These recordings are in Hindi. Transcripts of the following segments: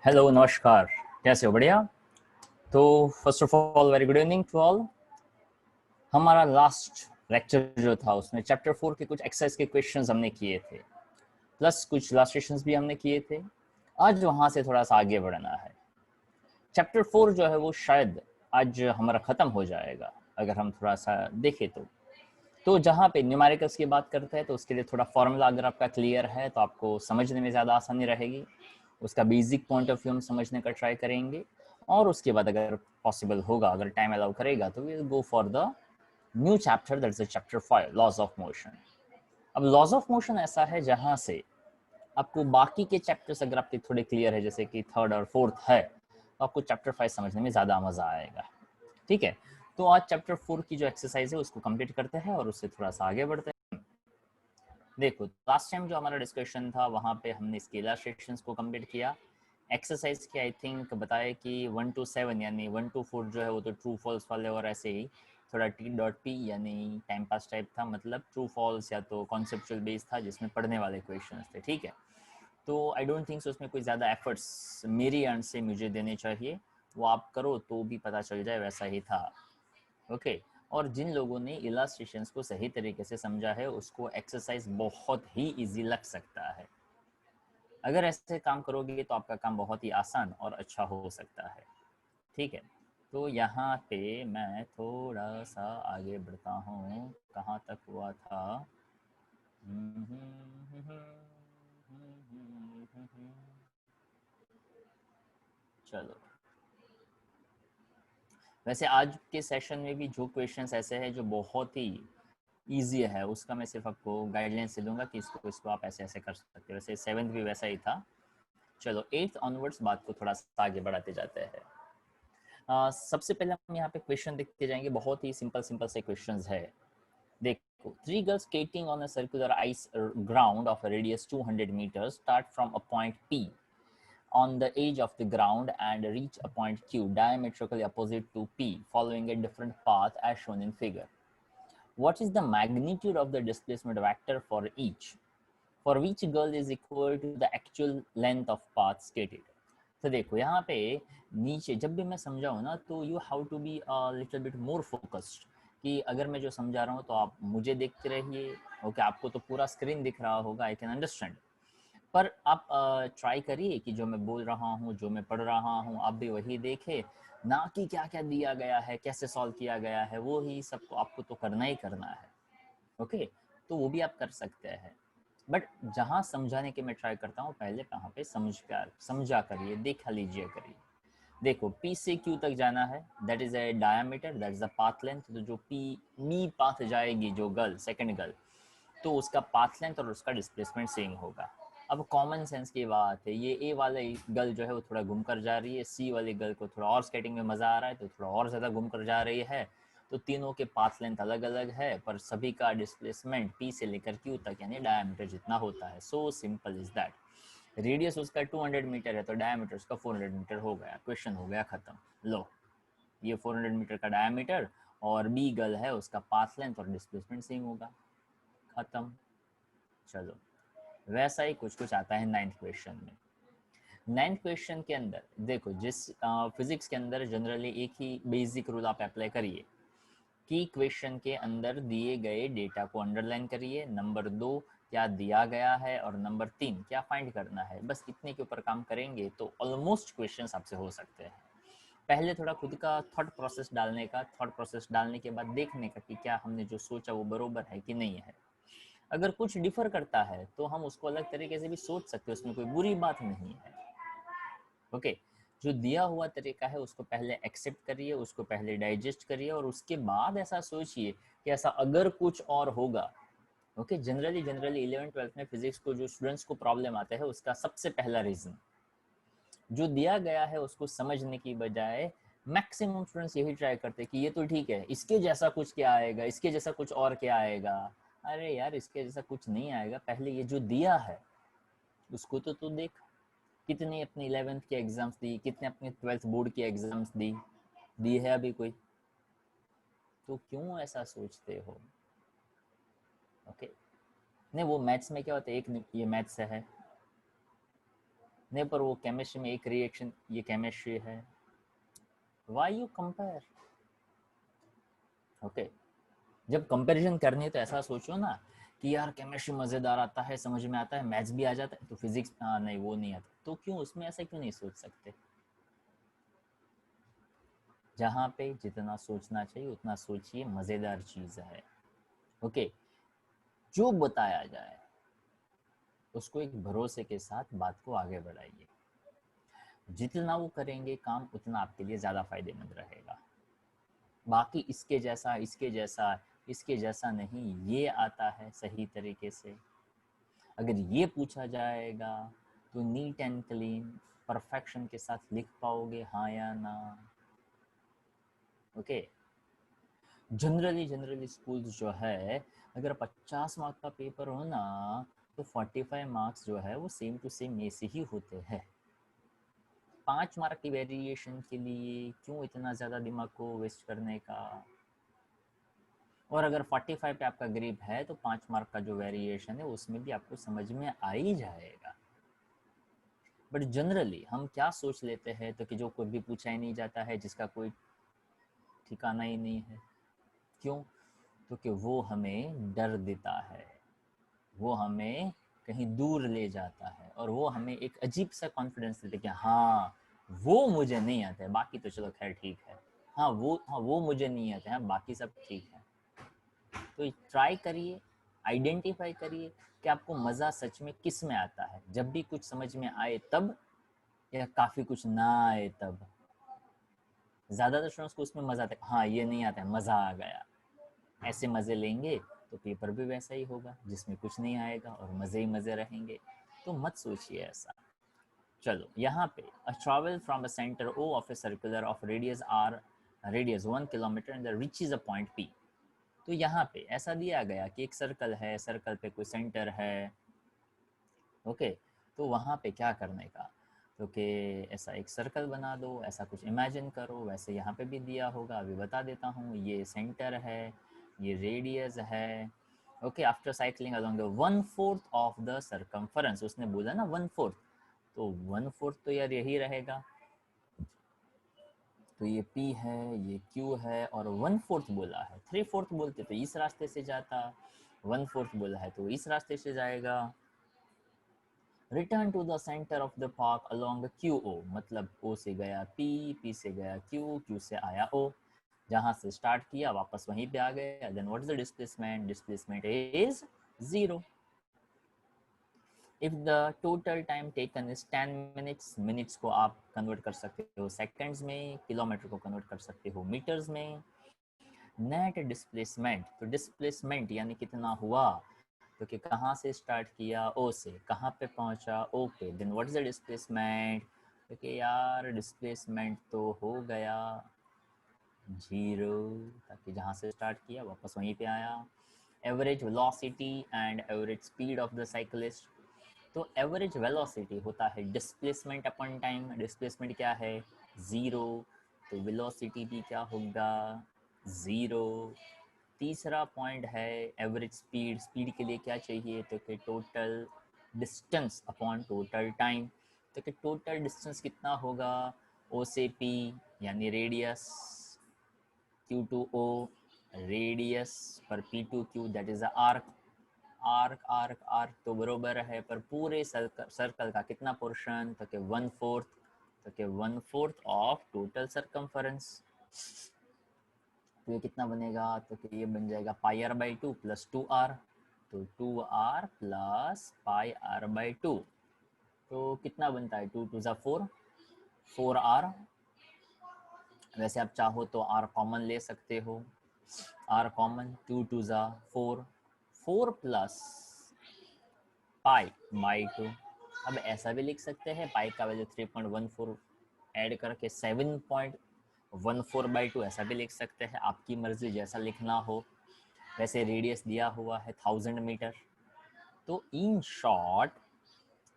हेलो, नमस्कार। कैसे हो? बढ़िया। तो first of all very good evening to all. हमारा लास्ट लेक्चर जो था उसमें चैप्टर 4 के कुछ एक्सरसाइज के क्वेश्चंस हमने किए थे, प्लस कुछ इलस्ट्रेशंस भी हमने किए थे। आज वहाँ से थोड़ा सा आगे बढ़ना है। चैप्टर 4 जो है वो शायद आज हमारा ख़त्म हो जाएगा अगर हम थोड़ा सा देखें तो जहाँ पे न्यूमेरिकल्स की बात करते हैं तो उसके लिए थोड़ा फॉर्मूला अगर आपका क्लियर है तो आपको समझने में ज़्यादा आसानी रहेगी। उसका बेसिक पॉइंट ऑफ व्यू हम समझने का ट्राई करेंगे, और उसके बाद अगर पॉसिबल होगा, अगर टाइम अलाउ करेगा, तो we go for the new chapter, that's the chapter 5, laws of motion. अब लॉज ऑफ मोशन ऐसा है जहाँ से आपको बाकी के चैप्टर्स अगर आपके थोड़े क्लियर है, जैसे कि थर्ड और फोर्थ है, तो आपको चैप्टर 5 समझने में ज़्यादा मज़ा आएगा। ठीक है, तो आज चैप्टर 4 की जो एक्सरसाइज है उसको कंप्लीट करते हैं और उससे थोड़ा सा आगे बढ़ते हैं। देखो, लास्ट टाइम जो हमारा डिस्कशन था वहाँ पे हमने इसके इलस्ट्रेशंस को कंप्लीट किया। एक्सरसाइज के आई थिंक बताए कि 1 to 7 यानी 1 to 4 जो है वो तो ट्रू फॉल्स वाले, और ऐसे ही थोड़ा T.P यानी टाइम पास टाइप था, मतलब ट्रू फॉल्स या तो कॉन्सेप्चुअल बेस था जिसमें पढ़ने वाले क्वेश्चंस थे। ठीक है, तो आई डोंट थिंक सो उसमें कोई ज़्यादा एफर्ट्स मेरी एंड से मुझे देने चाहिए, वो आप करो तो भी पता चल जाए, वैसा ही था। ओके, और जिन लोगों ने इलास्ट्रेशंस को सही तरीके से समझा है उसको एक्सरसाइज बहुत ही इजी लग सकता है। अगर ऐसे काम करोगे तो आपका काम बहुत ही आसान और अच्छा हो सकता है। ठीक है, तो यहाँ पे मैं थोड़ा सा आगे बढ़ता हूँ, कहाँ तक हुआ था। चलो, वैसे आज के सेशन में भी जो क्वेश्चंस ऐसे हैं जो बहुत ही ईजी है, उसका मैं सिर्फ आपको गाइडलाइंस दे दूंगा कि इसको इसको आप ऐसे ऐसे कर सकते हो। वैसे 7th भी वैसा ही था। चलो 8th ऑनवर्ड्स बात को थोड़ा सा आगे बढ़ाते जाते हैं। सबसे पहले हम यहाँ पे क्वेश्चन देखते जाएंगे, बहुत ही सिंपल सिंपल से क्वेश्चंस है। देखो, 3 girls skating on a circular ice ground of a radius 200 meters start from a point P on the edge of the ground and reach a point Q diametrically opposite to P following a different path as shown in figure. What is the magnitude of the displacement vector for each? For which girl is equal to the actual length of path skated? तो देखो यहाँ पे नीचे जब भी मैं समझाऊँ ना तो you have to be little bit more focused, कि अगर मैं जो समझा रहा हूँ तो आप मुझे देखते रहिए। ओके, आपको तो पूरा स्क्रीन दिख रहा होगा, आई कैन अंडरस्टैंड, पर आप ट्राई करिए कि जो मैं बोल रहा हूँ, जो मैं पढ़ रहा हूँ, आप भी वही देखें, ना कि क्या क्या दिया गया है, कैसे सॉल्व किया गया है, वो ही सबको आपको तो करना ही करना है। ओके, तो वो भी आप कर सकते हैं, बट जहाँ समझाने के मैं ट्राई करता हूँ पहले कहाँ पे समझा करिए, देखा लीजिए करिए। देखो, पी से क्यू तक जाना है, that is A diameter, that is the path length. तो जो मी पाथ जाएगी, जो गर्ल सेकंड गर्ल, तो उसका पाथ लेंथ और उसका डिस्प्लेसमेंट सेम होगा। अब कॉमन सेंस की बात है, ये ए वाले गर्ल जो है वो थोड़ा घूम कर जा रही है, सी वाली गर्ल को थोड़ा और स्केटिंग में मज़ा आ रहा है तो थोड़ा और ज़्यादा घूम कर जा रही है, तो तीनों के पाथ लेंथ अलग अलग है, पर सभी का डिस्प्लेसमेंट पी से लेकर क्यू तक यानी डायमीटर जितना होता है। So simple is that. Radius उसका 200 मीटर है तो डायमीटर उसका 400 मीटर हो गया, क्वेश्चन हो गया ख़त्म। लो, ये 400 मीटर का डायमीटर और बी गर्ल है, उसका पाथ लेंथ और डिस्प्लेसमेंट सेम होगा, ख़त्म। चलो, वैसा ही कुछ कुछ आता है 9th क्वेश्चन में। 9th क्वेश्चन के अंदर देखो, जिस फिजिक्स के अंदर जनरली एक ही बेसिक रूल आप अप्लाई करिए कि क्वेश्चन के अंदर दिए गए डेटा को अंडरलाइन करिए, नंबर 2 क्या दिया गया है और नंबर 3 क्या फाइंड करना है, बस इतने के ऊपर काम करेंगे तो ऑलमोस्ट क्वेश्चंस आपसे हो सकते हैं। पहले थोड़ा खुद का थॉट प्रोसेस डालने का, थॉट प्रोसेस डालने के बाद देखने का कि क्या हमने जो सोचा वो बरोबर है कि नहीं है। अगर कुछ डिफर करता है तो हम उसको अलग तरीके से भी सोच सकते हैं, उसमें कोई बुरी बात नहीं है। ओके, जो दिया हुआ तरीका है उसको पहले एक्सेप्ट करिए, उसको पहले डाइजेस्ट करिए, और उसके बाद ऐसा सोचिए कि ऐसा अगर कुछ और होगा। Okay, generally generally 11th 12th में फिजिक्स को जो स्टूडेंट्स को प्रॉब्लम आता है उसका सबसे पहला रीजन, जो दिया गया है उसको समझने की बजाय मैक्सिमम स्टूडेंट्स यही ट्राई करते हैं कि ये तो ठीक है, इसके जैसा कुछ क्या आएगा, इसके जैसा कुछ और क्या आएगा। अरे यार, इसके जैसा कुछ नहीं आएगा, पहले ये जो दिया है उसको तो तू देख। कितने अपने 11th के एग्जाम्स दी, कितने अपने 12th बोर्ड के एग्जाम्स दी है अभी कोई? तो क्यों ऐसा सोचते हो? ओके, नहीं, वो मैथ्स में क्या होता है, एक ये मैथ्स है, नहीं, पर वो केमिस्ट्री में एक रिएक्शन, ये केमिस्ट्री है, व्हाई यू कंपेयर? ओके, जब कंपैरिजन करनी है तो ऐसा सोचो ना कि यार केमिस्ट्री मज़ेदार आता है, समझ में आता है, मैथ्स भी आ जाता है, तो फिजिक्स नहीं वो नहीं आता, तो क्यों उसमें ऐसा क्यों नहीं सोच सकते? जहाँ पे जितना सोचना चाहिए उतना सोचिए, मज़ेदार चीज़ है। ओके, जो बताया जाए उसको एक भरोसे के साथ बात को आगे बढ़ाइए। जितना वो करेंगे काम उतना आपके लिए ज़्यादा फायदेमंद रहेगा। बाकी इसके जैसा, इसके जैसा, इसके जैसा नहीं, ये आता है सही तरीके से, अगर ये पूछा जाएगा तो नीट एंड क्लीन परफेक्शन के साथ लिख पाओगे, हाँ या ना? ओके, जनरली स्कूल्स जो है, अगर 50 मार्क का पेपर हो ना, तो 45 मार्क्स जो है वो सेम टू सेम में से ही होते हैं। 5 मार्क की वेरिएशन के लिए क्यों इतना ज़्यादा दिमाग को वेस्ट करने का? और अगर 45 पे आपका ग्रिप है तो 5 मार्क का जो वेरिएशन है उसमें भी आपको समझ में आ ही जाएगा। बट जनरली हम क्या सोच लेते हैं, तो कि जो कोई भी पूछा ही नहीं जाता है, जिसका कोई ठिकाना ही नहीं है, क्यों? तो कि वो हमें डर देता है, वो हमें कहीं दूर ले जाता है, और वो हमें एक अजीब सा कॉन्फिडेंस देता है कि हाँ वो मुझे नहीं आता है, बाकी तो चलो खैर ठीक है, हाँ वो मुझे नहीं आता है, बाकी सब ठीक है। तो ट्राई करिए, आइडेंटिफाई करिए कि आपको मज़ा सच में किस में आता है, जब भी कुछ समझ में आए तब, या काफ़ी कुछ ना आए तब। ज़्यादातर स्टूडेंट्स को उसमें मज़ा आता है, हाँ ये नहीं आता है, मज़ा आ गया। ऐसे मज़े लेंगे तो पेपर भी वैसा ही होगा जिसमें कुछ नहीं आएगा और मज़े ही मज़े रहेंगे। तो मत सोचिए ऐसा। चलो यहाँ पे travel from a centre O of a circular of radius 1 kilometre and reaches a point P. तो यहाँ पे ऐसा दिया गया कि एक सर्कल है, सर्कल पे कोई सेंटर है। ओके, तो वहाँ पे क्या करने का, तो कि ऐसा एक सर्कल बना दो, ऐसा कुछ इमेजिन करो, वैसे यहाँ पे भी दिया होगा, अभी बता देता हूँ। ये सेंटर है, ये रेडियस है। Okay, after cycling along the 1/4 of the circumference, उसने बोला ना 1/4, तो 1/4 तो यार यही रहेगा। तो ये P है, ये Q है, और 1/4 बोला है, 3/4 बोलते तो इस रास्ते से जाता, 1/4 बोला है तो इस रास्ते से जाएगा। Return to the centre of the park along QO, मतलब O से गया P, P से गया Q, Q से आया O, जहाँ से स्टार्ट किया वापस वहीं पे आ गए। Then what is the displacement? Displacement is 0। If the total time taken is 10 minutes, minutes को आप कन्वर्ट कर सकते हो सेकंड्स में, किलोमीटर को कन्वर्ट कर सकते हो मीटर्स में। नेट डिस्प्लेसमेंट, तो डिस्प्लेसमेंट यानी कितना हुआ, तो कि कहाँ से स्टार्ट किया ओ से, कहाँ पे पहुँचा ओ पे, then what is the displacement, क्योंकि यार डिस्प्लेसमेंट तो हो गया 0, ताकि जहाँ से स्टार्ट किया वापस वहीं पे आया। Average velocity and average speed of the cyclist, तो एवरेज वेलोसिटी होता है डिस्प्लेसमेंट अपन टाइम, डिस्प्लेसमेंट क्या है 0, तो वेलोसिटी भी क्या होगा 0। तीसरा पॉइंट है एवरेज स्पीड, स्पीड के लिए क्या चाहिए, तो कि total distance upon total time, तो कि टोटल डिस्टेंस कितना होगा ओ से पी यानी radius, Q to O radius, पर P to Q that is the arc, arc तो बरोबर है, पर पूरे सर्कल का कितना पोर्शन, तो कि 1/4, तो कि 1/4 ऑफ टोटल सर्कमफरेंस। तो ये कितना बनेगा, तो कि ये बन जाएगा πr/2 प्लस 2r, तो 2r प्लस πr/2, तो कितना बनता है 2 2 ज़ा 4, 4r। वैसे आप चाहो तो r कॉमन ले सकते हो, r कॉमन, 2 2 ज़ा 4, 4 प्लस π/2। अब ऐसा भी लिख सकते हैं पाई का वैल्यू 3.14 ऐड करके 7.14/2, ऐसा भी लिख सकते हैं, आपकी मर्जी जैसा लिखना हो। वैसे रेडियस दिया हुआ है 1000 मीटर, तो इन शॉर्ट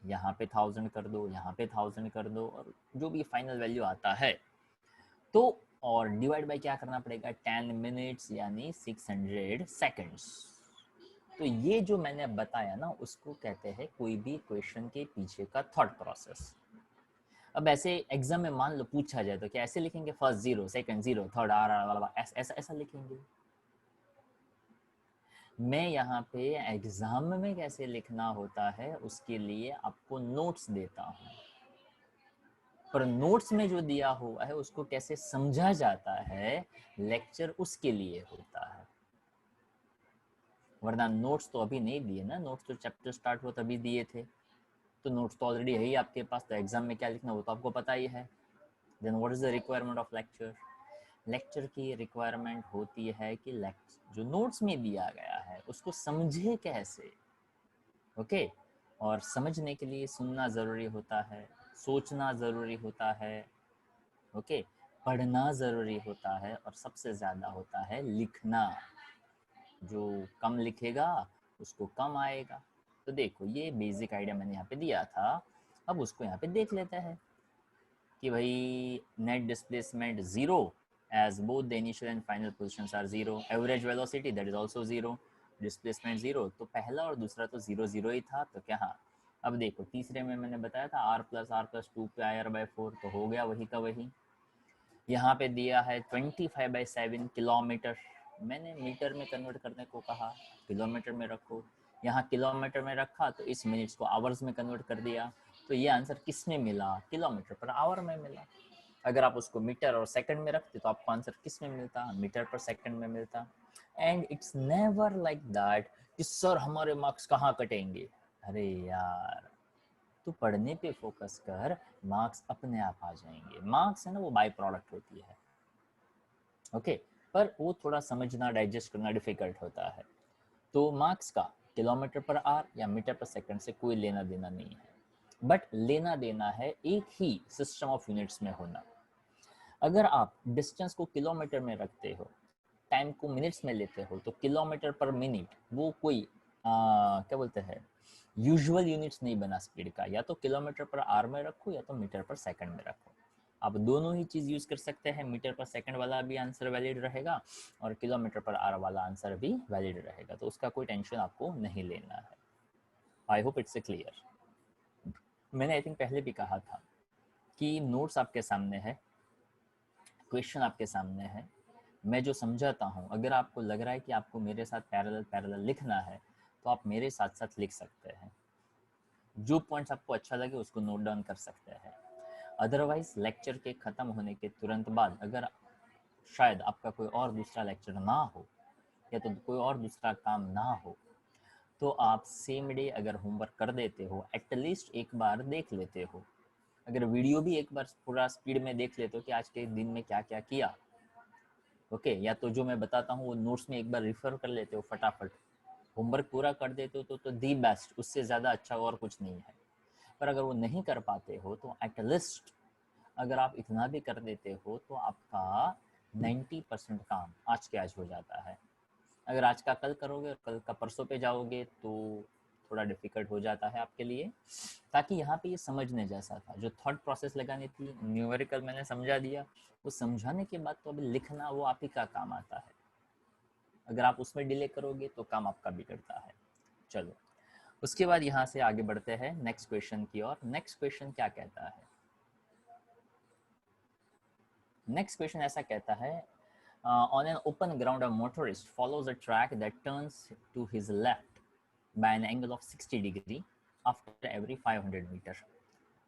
यहाँ पे 1000 कर दो, यहाँ पे 1000 कर दो, और जो भी फाइनल वैल्यू आता है तो, और डिवाइड बाय क्या करना पड़ेगा 10 मिनट्स यानी 600 सेकंड्स। तो ये जो मैंने बताया ना उसको कहते हैं कोई भी क्वेश्चन के पीछे का थॉट प्रोसेस। अब ऐसे एग्जाम में मान लो पूछा जाए तो क्या ऐसे लिखेंगे, फर्स्ट 0, सेकंड 0, थर्ड आर, ऐसा ऐसा लिखेंगे? मैं यहाँ पे एग्जाम में कैसे लिखना होता है उसके लिए आपको नोट्स देता हूँ, पर नोट्स में जो दिया हुआ है उसको कैसे समझा जाता है, लेक्चर उसके लिए होता है। वरना नोट्स तो अभी नहीं दिए ना, नोट्स तो चैप्टर स्टार्ट हुआ तभी दिए थे, तो नोट्स तो ऑलरेडी है ही आपके पास, तो एग्जाम में क्या लिखना वो तो आपको पता ही है। Then what is the requirement of lecture? Lecture की रिक्वायरमेंट होती है कि जो नोट्स में दिया गया है उसको समझे कैसे, ओके। और समझने के लिए सुनना ज़रूरी होता है, सोचना ज़रूरी होता है, ओके, पढ़ना ज़रूरी होता है, और सबसे ज़्यादा होता है लिखना। जो कम लिखेगा उसको कम आएगा। तो देखो ये बेसिक आइडिया मैंने यहाँ पे दिया था, अब उसको यहाँ पे देख लेते हैं कि भाई net displacement zero as both the initial and final positions are zero, average velocity that is also zero, displacement zero. तो पहला और दूसरा तो ज़ीरो ज़ीरो ही था, तो क्या हाँ। अब देखो तीसरे में मैंने बताया था r+r+2 पे ir/4, तो हो गया वही का वही। यहाँ पे दिया है 25/7 किलोमीटर, मैंने मीटर में कन्वर्ट करने को कहा, किलोमीटर में रखो। यहाँ किलोमीटर में रखा तो इस मिनट्स को आवर्स में कन्वर्ट कर दिया, तो ये आंसर किस में मिला, किलोमीटर पर आवर में मिला। अगर आप उसको मीटर और सेकंड में रखते तो आपको आंसर किस में मिलता, मीटर पर सेकंड में मिलता। And it's never like that कि सर हमारे मार्क्स कहाँ कटेंगे। अरे यार तू पढ़ने पे फोकस कर, मार्क्स अपने आप आ जाएंगे। मार्क्स है ना वो बाय प्रोडक्ट होती है, ओके, पर वो थोड़ा समझना डाइजेस्ट करना डिफिकल्ट होता है। तो मार्क्स का किलोमीटर पर आर या मीटर पर सेकंड से कोई लेना देना नहीं है, बट लेना देना है एक ही सिस्टम ऑफ यूनिट्स में होना। अगर आप डिस्टेंस को किलोमीटर में रखते हो, टाइम को मिनट्स में लेते हो, तो किलोमीटर पर मिनट वो कोई क्या बोलते हैं यूजुअल यूनिट्स नहीं बना स्पीड का। या तो किलोमीटर पर आर में रखो या तो मीटर पर सेकंड में रखो। आप दोनों ही चीज़ यूज़ कर सकते हैं, मीटर पर सेकंड वाला भी आंसर वैलिड रहेगा और किलोमीटर पर आर वाला आंसर भी वैलिड रहेगा, तो उसका कोई टेंशन आपको नहीं लेना है। आई होप इट्स क्लियर। मैंने आई थिंक पहले भी कहा था कि नोट्स आपके सामने है, क्वेश्चन आपके सामने है, मैं जो समझाता हूँ अगर आपको लग रहा है कि आपको मेरे साथ पैरेलल पैरेलल लिखना है तो आप मेरे साथ साथ लिख सकते हैं, जो पॉइंट्स आपको अच्छा लगे उसको नोट डाउन कर सकते हैं। अदरवाइज लेक्चर के ख़त्म होने के तुरंत बाद अगर शायद आपका कोई और दूसरा लेक्चर ना हो या तो कोई और दूसरा काम ना हो, तो आप सेम डे अगर होमवर्क कर देते हो एटलीस्ट एक बार देख लेते हो। अगर वीडियो भी एक बार पूरा स्पीड में देख लेते हो कि आज के दिन में क्या क्या किया, ओके, या तो जो मैं बताता हूँ वो नोट्स में एक बार रिफर कर लेते हो फटाफट, होमवर्क पूरा कर देते हो तो दी बेस्ट, उससे ज़्यादा अच्छा और कुछ नहीं है। पर अगर वो नहीं कर पाते हो तो एटलीस्ट अगर आप इतना भी कर देते हो तो आपका 90% काम आज के आज हो जाता है। अगर आज का कल करोगे और कल का परसों पे जाओगे तो थोड़ा डिफिकल्ट हो जाता है आपके लिए। ताकि यहाँ पे ये समझने जैसा था, जो थॉट प्रोसेस लगानी थी न्यूमेरिकल मैंने समझा दिया, वो समझाने के बाद तो अभी लिखना वो आप ही का काम आता है। अगर आप उसमें डिले करोगे तो काम आपका बिगड़ता है। चलो उसके बाद यहाँ से आगे बढ़ते हैं नेक्स्ट क्वेश्चन की ओर। नेक्स्ट क्वेश्चन क्या कहता है, नेक्स्ट क्वेश्चन ऐसा कहता है on an open ground a motorist follows a track that turns to his left by an angle of 60 degree after every 500 meter.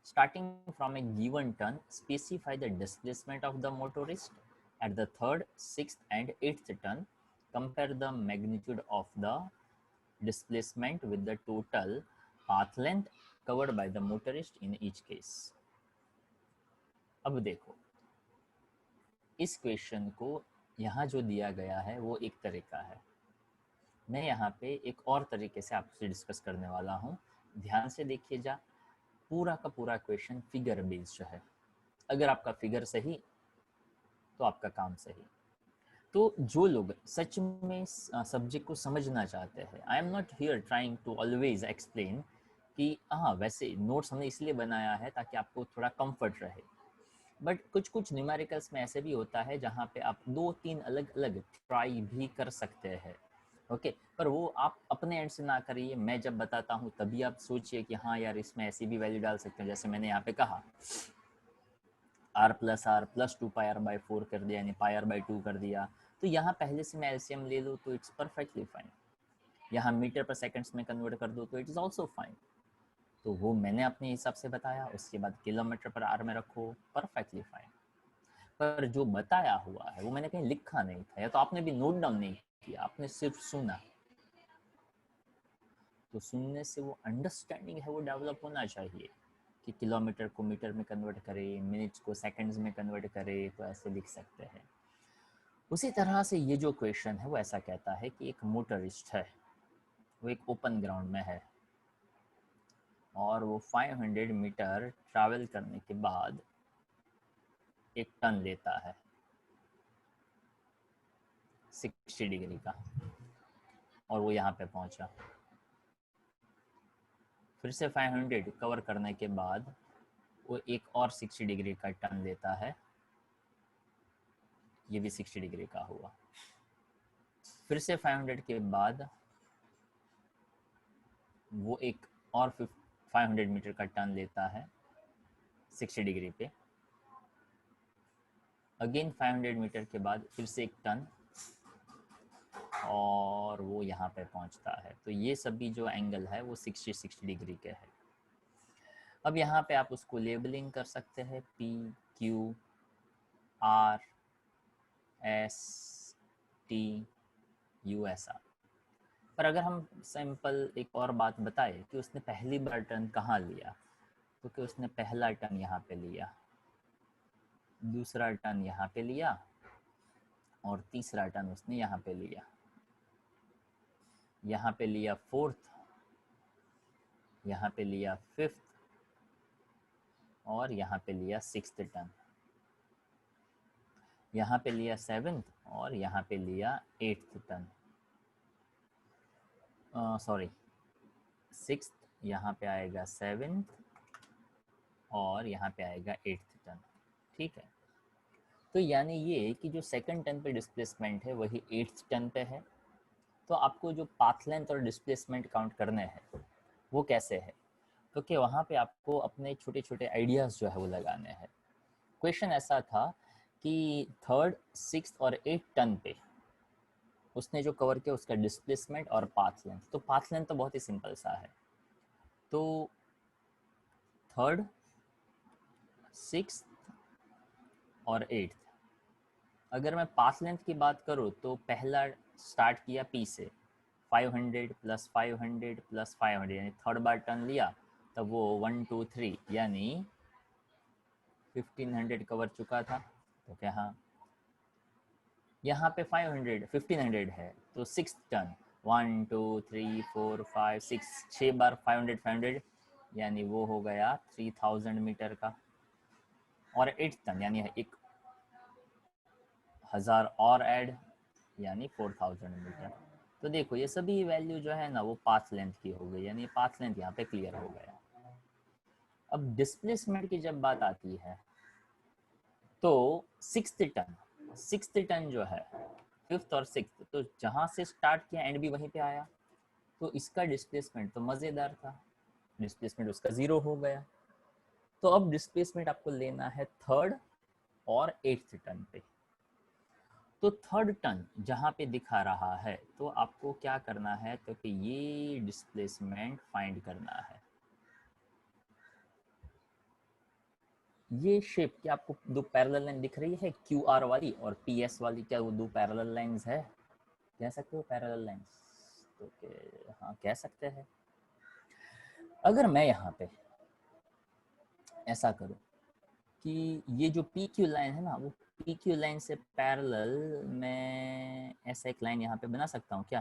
Starting from a given turn, specify the displacement of the motorist at the third, sixth, and eighth turn. Compare the magnitude of the displacement with the total path length covered by the motorist in each case. अब देखो इस क्वेश्चन को यहाँ जो दिया गया है वो एक तरीका है, मैं यहाँ पे एक और तरीके से आपसे डिस्कस करने वाला हूँ। ध्यान से देखिए जा, पूरा का पूरा क्वेश्चन फिगर बेस्ड है। अगर आपका फिगर सही तो आपका काम सही। तो जो लोग सच में सब्जेक्ट को समझना चाहते हैं, I am not here trying to always explain कि हाँ वैसे नोट्स हमने इसलिए बनाया है ताकि आपको थोड़ा कंफर्ट रहे, बट कुछ कुछ न्यूमेरिकल्स में ऐसे भी होता है जहाँ पे आप 2-3 अलग अलग ट्राई भी कर सकते हैं, ओके। पर वो आप अपने एंड से ना करिए, मैं जब बताता हूँ तभी आप सोचिए कि हाँ यार इसमें ऐसी भी वैल्यू डाल सकते हैं, जैसे मैंने यहाँ पे कहा r+r+2 पाई r बाई 4 कर दिया, यानी पाई r बाई 2 कर दिया। तो यहाँ पहले से मैं एलसीएम ले लूँ तो इट्स परफेक्टली फाइन। यहाँ मीटर पर सेकंड्स में कन्वर्ट कर दो तो इट इज़ ऑल्सो फाइन। तो वो मैंने अपने हिसाब से बताया, उसके बाद किलोमीटर पर आर में रखो, परफेक्टली फाइन। पर जो बताया हुआ है वो मैंने कहीं लिखा नहीं था, या तो आपने भी नोट डाउन नहीं किया, आपने सिर्फ सुना। तो सुनने से वो अंडरस्टैंडिंग है वो डेवलप होना चाहिए कि किलोमीटर को मीटर में कन्वर्ट करे, मिनट्स को सेकंड्स में कन्वर्ट करे, तो ऐसे लिख सकते हैं। उसी तरह से ये जो क्वेश्चन है वो ऐसा कहता है कि एक मोटरिस्ट है, वो एक ओपन ग्राउंड में है और वो 500 मीटर ट्रैवल करने के बाद एक टर्न लेता है 60 डिग्री का, और वो यहाँ पे पहुँचा। फिर से 500 कवर करने के बाद वो एक और 60 डिग्री का टर्न लेता है, ये भी 60 डिग्री का हुआ। फिर से 500 के बाद वो एक और 500 मीटर का टर्न लेता है 60 डिग्री पे। अगेन 500 मीटर के बाद फिर से एक टर्न, और वो यहाँ पे पहुँचता है। तो ये सभी जो एंगल है वो 60 डिग्री के है। अब यहाँ पे आप उसको लेबलिंग कर सकते हैं P, Q, R, S, T, U, ऐसा। पर अगर हम सिंपल एक और बात बताए कि उसने पहली बार टर्न कहाँ लिया, तो कि उसने पहला टर्न यहाँ पे लिया, दूसरा टर्न यहाँ पे लिया, और तीसरा टर्न उसने यहाँ पे लिया। यहाँ पे लिया फोर्थ, यहाँ पे लिया फिफ्थ, और यहाँ पे लिया सिक्स्थ टर्न। यहाँ पे लिया सेवेंथ, और यहाँ पे लिया एट्थ टर्न। सॉरी, सिक्स्थ, यहाँ पे आएगा सेवेंथ, और यहाँ पे आएगा एट्थ टर्न। ठीक है, तो यानी ये कि जो सेकंड टर्न पे डिस्प्लेसमेंट है वही एट्थ टर्न पे है। तो आपको जो पाथ लेंथ और डिस्प्लेसमेंट काउंट करने हैं वो कैसे है, तो कि वहाँ पे आपको अपने छोटे छोटे आइडियाज़ जो है वो लगाने हैं। क्वेश्चन ऐसा था कि थर्ड, सिक्स्थ और एट्थ टर्न पे उसने जो कवर किया उसका डिस्प्लेसमेंट और पाथ लेंथ। तो पाथ लेंथ तो बहुत ही सिंपल सा है। तो थर्ड, सिक्स्थ और एट्थ, अगर मैं पाथ लेंथ की बात करूँ तो पहला स्टार्ट किया P से, 500 प्लस 500 प्लस 500, यानी थर्ड बार टर्न लिया तब वो 1 2 3 यानी 1500 कवर चुका था। तो क्या, हाँ, यहाँ पे 1500 है तो सिक्स टर्न 1 2 3 4 5 6, 6 बार 500 500, यानी वो हो गया 3000 मीटर का। और एट टर्न यानी 1000 और ऐड, यानी 4000 मीटर। तो देखो ये सभी वैल्यू जो है ना वो पाथ लेंथ की हो गई, यानी पाथ लेंथ यहाँ पे क्लियर हो गया। अब डिस्प्लेसमेंट की जब बात आती है तो सिक्स्थ टर्न जो है, फिफ्थ और सिक्स्थ, तो जहाँ से स्टार्ट किया एंड भी वहीं पे आया, तो इसका डिस्प्लेसमेंट तो मज़ेदार था, डिस्प्लेसमेंट उसका 0 हो गया। तो अब डिस्प्लेसमेंट आपको लेना है थर्ड और एट्थ टर्न पे। तो थर्ड टर्न जहाँ पे दिखा रहा है तो आपको क्या करना है, तो कि ये डिस्प्लेसमेंट फाइंड करना है। ये शेप क्या आपको दो पैरेलल लाइन दिख रही है, क्यू आर वाली और पी एस वाली, क्या वो दो पैरेलल लाइंस है? कह सकते हो पैरेलल लाइंस, तो हाँ कह सकते हैं। अगर मैं यहाँ पे ऐसा करूँ कि ये जो पी क्यू लाइन है ना, वो पी क्यू लाइन से पैरेलल मैं ऐसा एक लाइन यहाँ पे बना सकता हूँ क्या?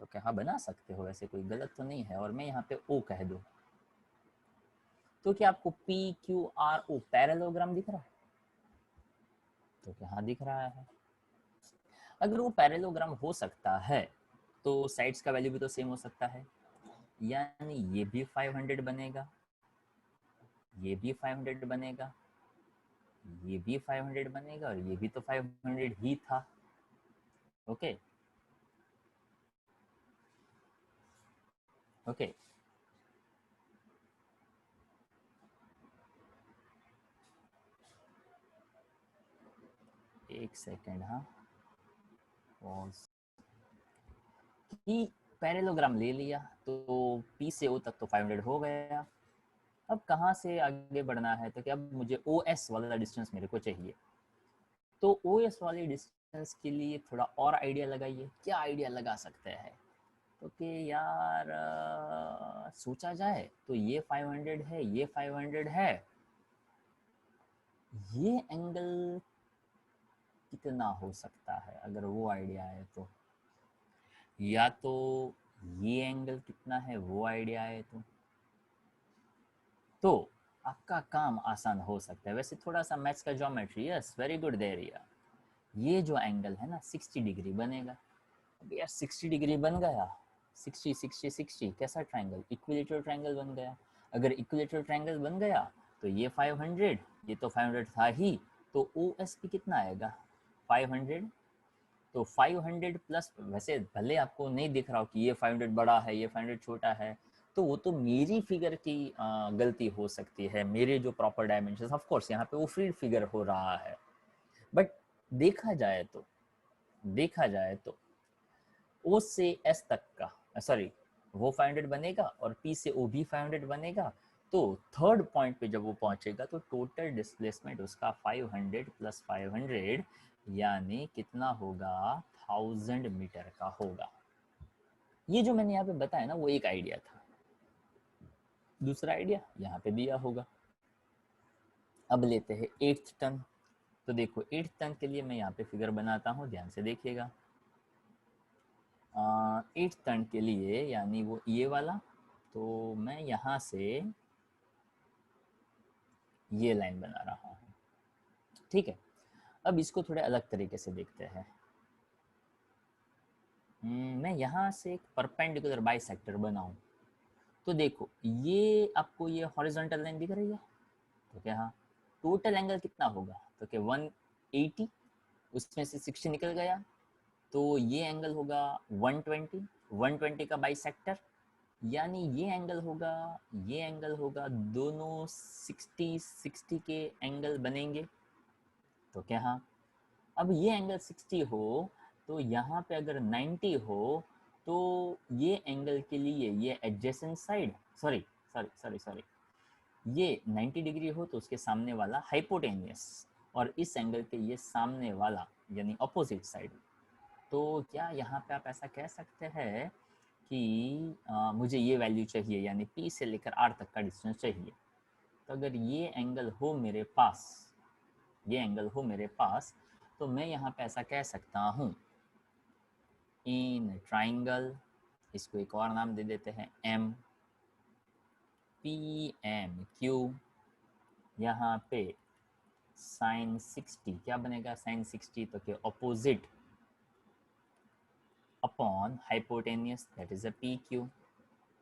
तो क्या हाँ बना सकते हो, ऐसे कोई गलत तो नहीं है। और मैं यहाँ पे ओ कह दूँ तो क्या आपको P Q R O parallelogram दिख रहा है? तो क्या हाँ दिख रहा है। अगर वो पैरेललोग्राम हो सकता है तो साइड्स का वैल्यू भी तो सेम हो सकता है, यानी ये भी 500 बनेगा, ये भी 500 बनेगा, ये भी 500 बनेगा, और ये भी तो 500 ही था। ओके ओके, एक सेकेंड, हाँ, पॉज। कि पैरेललोग्राम ले लिया तो P से O तक तो 500 हो गया। अब कहाँ से आगे बढ़ना है, तो क्या अब मुझे OS वाला डिस्टेंस मेरे को चाहिए। तो OS वाले डिस्टेंस के लिए थोड़ा और आइडिया लगाइए। क्या आइडिया लगा सकते हैं, तो कि यार सोचा जाए तो ये 500 है, ये 500 है, ये एंगल कितना हो सकता है अगर वो आइडिया है तो, या तो ये एंगल कितना है वो आइडिया है तो आपका काम आसान हो सकता है। वैसे थोड़ा सा मैथ्स का geometry, yes very good there यार। ये जो एंगल है ना 60 डिग्री बनेगा। अब यार 60 डिग्री बन गया, 60 60 60 कैसा ट्रायंगल, इक्विलेटरल ट्रायंगल बन गया। अगर इक्विलेटरल ट्रायंगल बन गया तो ये 500, ये तो 500 था ही, तो OSP कितना आएगा 500। तो 500 प्लस, वैसे भले आपको नहीं दिख रहा हो कि ये 500 बड़ा है ये 500 छोटा है, तो वो तो मेरी फिगर की गलती हो सकती है, मेरे जो प्रॉपर डायमेंशन, ऑफ कोर्स यहाँ पे वो फ्री फिगर हो रहा है। बट देखा जाए तो O से S तक का, सॉरी, वो 500 बनेगा और P से O भी 500 बनेगा। तो थर्ड पॉइंट पे जब वो पहुंचेगा तो टोटल डिस्प्लेसमेंट उसका 500 प्लस 500 यानी कितना होगा 1000 मीटर का होगा। ये जो मैंने यहाँ पे बताया ना वो एक आइडिया था। दूसरा आइडिया यहाँ पे दिया होगा। अब लेते हैं 8th टर्न। तो देखो 8th टर्न के लिए मैं यहाँ पे फिगर बनाता हूँ, ध्यान से देखिएगा। 8th टर्न के लिए यानी वो ये वाला, तो मैं यहाँ से ये लाइन बना रहा हूँ, ठीक है। अब इसको थोड़े अलग तरीके से देखते हैं। मैं यहाँ से एक परपेंडिकुलर बाइसेक्टर बनाऊँ। तो देखो ये आपको ये हॉरिजॉन्टल लाइन दिख रही है, तो क्या हाँ टोटल एंगल कितना होगा, तो क्या 180, उसमें से 60 निकल गया, तो ये एंगल होगा 120, 120 का बाइसेक्टर, यानी ये एंगल होगा दोनों 60 60 के एंगल बनेंगे। तो क्या हाँ अब ये एंगल 60 हो तो यहाँ पे अगर 90 हो तो ये एंगल के लिए ये adjacent side, sorry sorry sorry sorry, ये 90 डिग्री हो तो उसके सामने वाला हाइपोटेनियस, और इस एंगल के ये सामने वाला यानी अपोजिट साइड। तो क्या यहाँ पे आप ऐसा कह सकते हैं कि मुझे ये वैल्यू चाहिए, यानी P से लेकर R तक का डिस्टेंस चाहिए। तो अगर ये एंगल हो मेरे पास, ये एंगल हो मेरे पास, तो मैं यहाँ पे ऐसा कह सकता हूँ इन ट्राइंगल, इसको एक और नाम दे देते हैं M P M Q, यहाँ पे साइन 60 क्या बनेगा, साइन 60 तो क्या opposite upon hypotenuse that is a PQ।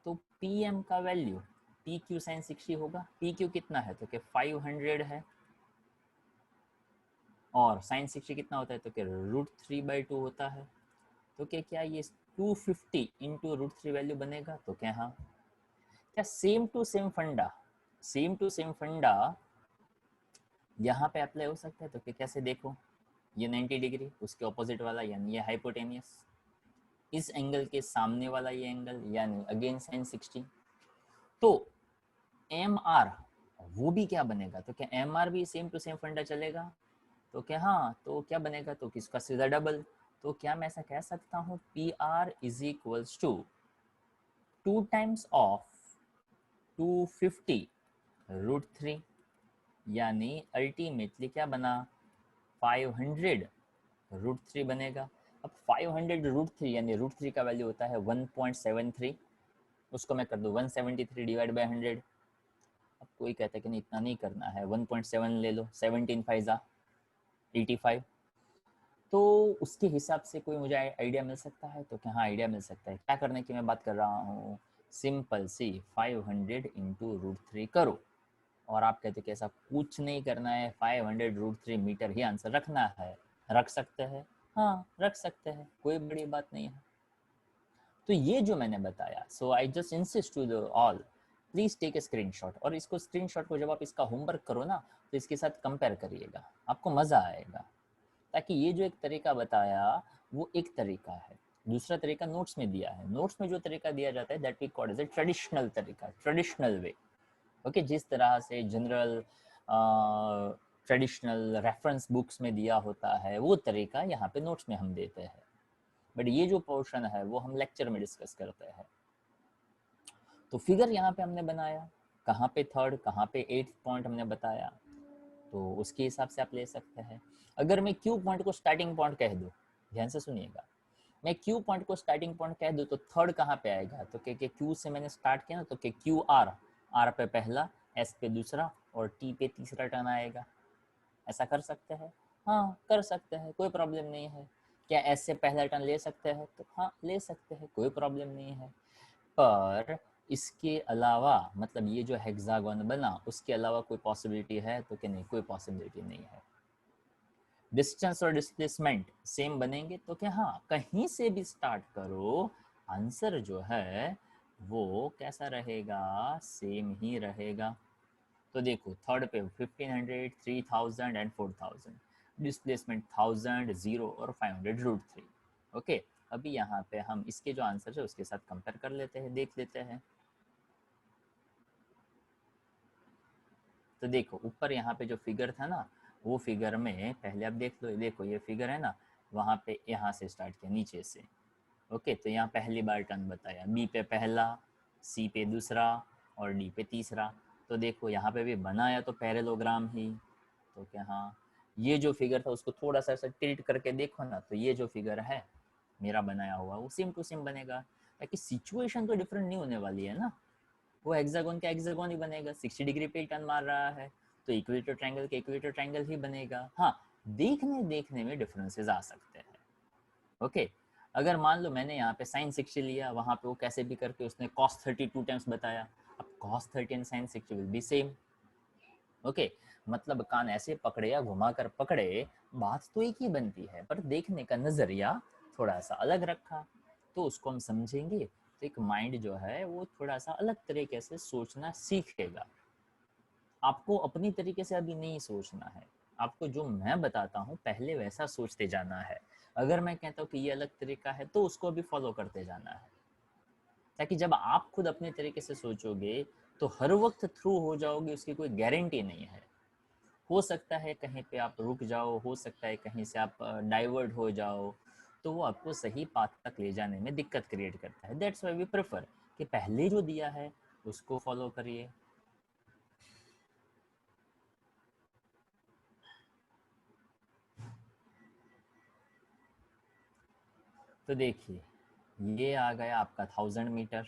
तो PM का वैल्यू PQ साइन 60 होगा। PQ कितना है, तो क्या 500 है, और साइन 60 कितना होता है, तो क्या √3/2 होता है। तो क्या ये 250 इंटू √3 वैल्यू बनेगा, तो क्या हाँ, क्या सेम टू सेम फंडा, सेम टू सेम फंडा यहाँ पे अप्लाई हो सकता है। तो क्या कैसे देखो, ये 90 डिग्री, उसके ऑपोजिट वाला यानी ये हाइपोटेनियस, इस एंगल के सामने वाला ये एंगल यानी अगेन साइन 60। तो MR वो भी क्या बनेगा, तो क्या MR भी सेम टू सेम फंडा चलेगा, तो क्या हाँ, तो क्या बनेगा, तो किसका सीधा डबल। तो क्या मैं ऐसा कह सकता हूँ PR is equals to 2 times of 250 √3, यानी अल्टीमेटली क्या बना 500 √3 बनेगा। अब 500 √3 यानी √3 का वैल्यू होता है 1.73, उसको मैं कर दूँ 173 डिवाइड बाई 100। अब कोई कहता है कि नहीं इतना नहीं करना है, 1.7 ले लो, 17 फाइजा 85। तो उसके हिसाब से कोई मुझे आइडिया मिल सकता है, तो क्या हाँ आइडिया मिल सकता है। क्या करने की मैं बात कर रहा हूँ, सिंपल सी 500 इंटू √3 करो, और आप कहते कि ऐसा कुछ नहीं करना है, 500 √3 मीटर ही आंसर रखना है। रख सकते हैं, हाँ रख सकते हैं, कोई बड़ी बात नहीं है। तो ये जो मैंने बताया, so I just insist to the all, please take a screenshot, और इसको स्क्रीनशॉट को जब आप इसका होमवर्क करो ना तो इसके साथ कंपेयर करिएगा, आपको मज़ा आएगा। ताकि ये जो एक तरीका बताया वो एक तरीका है, दूसरा तरीका नोट्स में दिया है। नोट्स में जो तरीका दिया जाता है that we called as a traditional तरीका, ट्रेडिशनल वे। ओके, जिस तरह से जनरल ट्रेडिशनल रेफरेंस बुक्स में दिया होता है वो तरीका यहाँ पे नोट्स में हम देते हैं। बट ये जो पोर्शन है वो हम लेक्चर में डिस्कस करते हैं। तो फिगर यहाँ पे हमने बनाया, कहाँ पे थर्ड, कहाँ पे 8th पॉइंट हमने बताया, तो उसके हिसाब से आप ले सकते हैं। अगर मैं क्यू पॉइंट को स्टार्टिंग पॉइंट कह दूँ, ध्यान से सुनिएगा, मैं क्यू पॉइंट को स्टार्टिंग पॉइंट कह दूँ तो थर्ड कहाँ पे आएगा, तो के क्यू से मैंने स्टार्ट किया ना, तो के क्यू आर, आर पे पहला, एस पे दूसरा और टी पे तीसरा टर्न आएगा। ऐसा कर सकते हैं? हाँ कर सकते हैं, कोई प्रॉब्लम नहीं है। क्या एस से पहला टर्न ले सकते हैं? तो हाँ ले सकते हैं, कोई प्रॉब्लम नहीं है। पर इसके अलावा मतलब ये जो हेक्सागोन बना उसके अलावा कोई पॉसिबिलिटी है तो कि नहीं, कोई पॉसिबिलिटी नहीं है। डिस्टेंस और डिस्प्लेसमेंट सेम बनेंगे तो क्या, हाँ कहीं से भी स्टार्ट करो, आंसर जो है वो कैसा रहेगा, सेम ही रहेगा। तो देखो थर्ड पे 1500, 3000 एंड 4000, डिस्प्लेसमेंट 1000, 0 और 500√3। ओके, अभी यहाँ पे हम इसके जो आंसर है उसके साथ कंपेयर कर लेते हैं, देख लेते हैं। तो देखो ऊपर यहाँ पे जो फिगर था ना, वो फिगर में पहले आप देख लो, देखो ये फिगर है ना, वहाँ पे यहाँ से स्टार्ट किया नीचे से। ओके, तो यहाँ पहली बार टर्न बताया, बी पे पहला, सी पे दूसरा और डी पे तीसरा। तो देखो यहाँ पे भी बनाया तो पैरेललोग्राम ही, तो क्या हाँ ये जो फिगर था उसको थोड़ा सा ऐसा टिल्ट करके देखो ना, तो ये जो फिगर है मेरा बनाया हुआ वो सेम टू सेम बनेगा, ताकि सिचुएशन तो डिफरेंट नहीं होने वाली है ना। वो हेक्सागोन का हेक्सागोन ही बनेगा, 60 डिग्री पे टर्न मार रहा है तो इक्वेटर ट्रायंगल के इक्वेटर ट्रायंगल ही बनेगा। हाँ देखने में डिफरेंसेस आ सकते हैं। ओके, अगर मान लो मैंने यहाँ पे साइन 60 लिया, वहाँ पे वो कैसे भी करके उसने cos 32 टाइम्स बताया, अब cos 30 and sine 60 will be same. Okay, मतलब कान ऐसे पकड़े या घुमा कर पकड़े, बात तो एक ही बनती है, पर देखने का नजरिया थोड़ा सा अलग रखा तो उसको हम समझेंगे, तो एक माइंड जो है वो थोड़ा सा अलग तरीके से सोचना सीखेगा। आपको अपनी तरीके से अभी नहीं सोचना है, आपको जो मैं बताता हूँ पहले वैसा सोचते जाना है। अगर मैं कहता हूँ कि ये अलग तरीका है तो उसको अभी फॉलो करते जाना है, ताकि जब आप खुद अपने तरीके से सोचोगे तो हर वक्त थ्रू हो जाओगे उसकी कोई गारंटी नहीं है। हो सकता है कहीं पे आप रुक जाओ, हो सकता है कहीं से आप डाइवर्ट हो जाओ, तो वो आपको सही पाथ तक ले जाने में दिक्कत क्रिएट करता है। दैट्स व्हाई वी प्रेफर कि पहले जो दिया है उसको फॉलो करिए। तो देखिए ये आ गया आपका 1000 मीटर,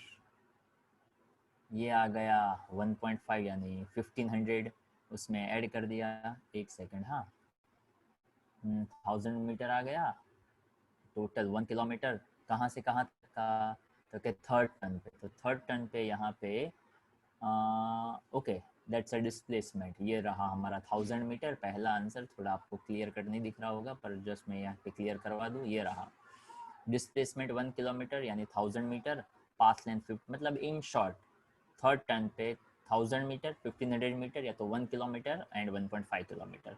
ये आ गया 1.5 यानी 1500, उसमें ऐड कर दिया, एक सेकंड, हाँ 1000 मीटर आ गया, टोटल 1 किलोमीटर, कहाँ से कहाँ तक का, तो क्या थर्ड टर्न पे, तो थर्ड टर्न पे यहाँ पे ओके दैट्स अ डिस्प्लेसमेंट, ये रहा हमारा 1000 मीटर। पहला आंसर थोड़ा आपको क्लियर कट नहीं दिख रहा होगा पर जस्ट मैं यहाँ पे क्लियर करवा दूँ, ये रहा डिस्प्लेसमेंट 1 किलोमीटर यानी 1000 मीटर, पाथ लेंथ 50, मतलब इन शॉर्ट थर्ड टर्न पे 1000 मीटर, 1500 मीटर या तो 1 किलोमीटर एंड 1.5 किलोमीटर।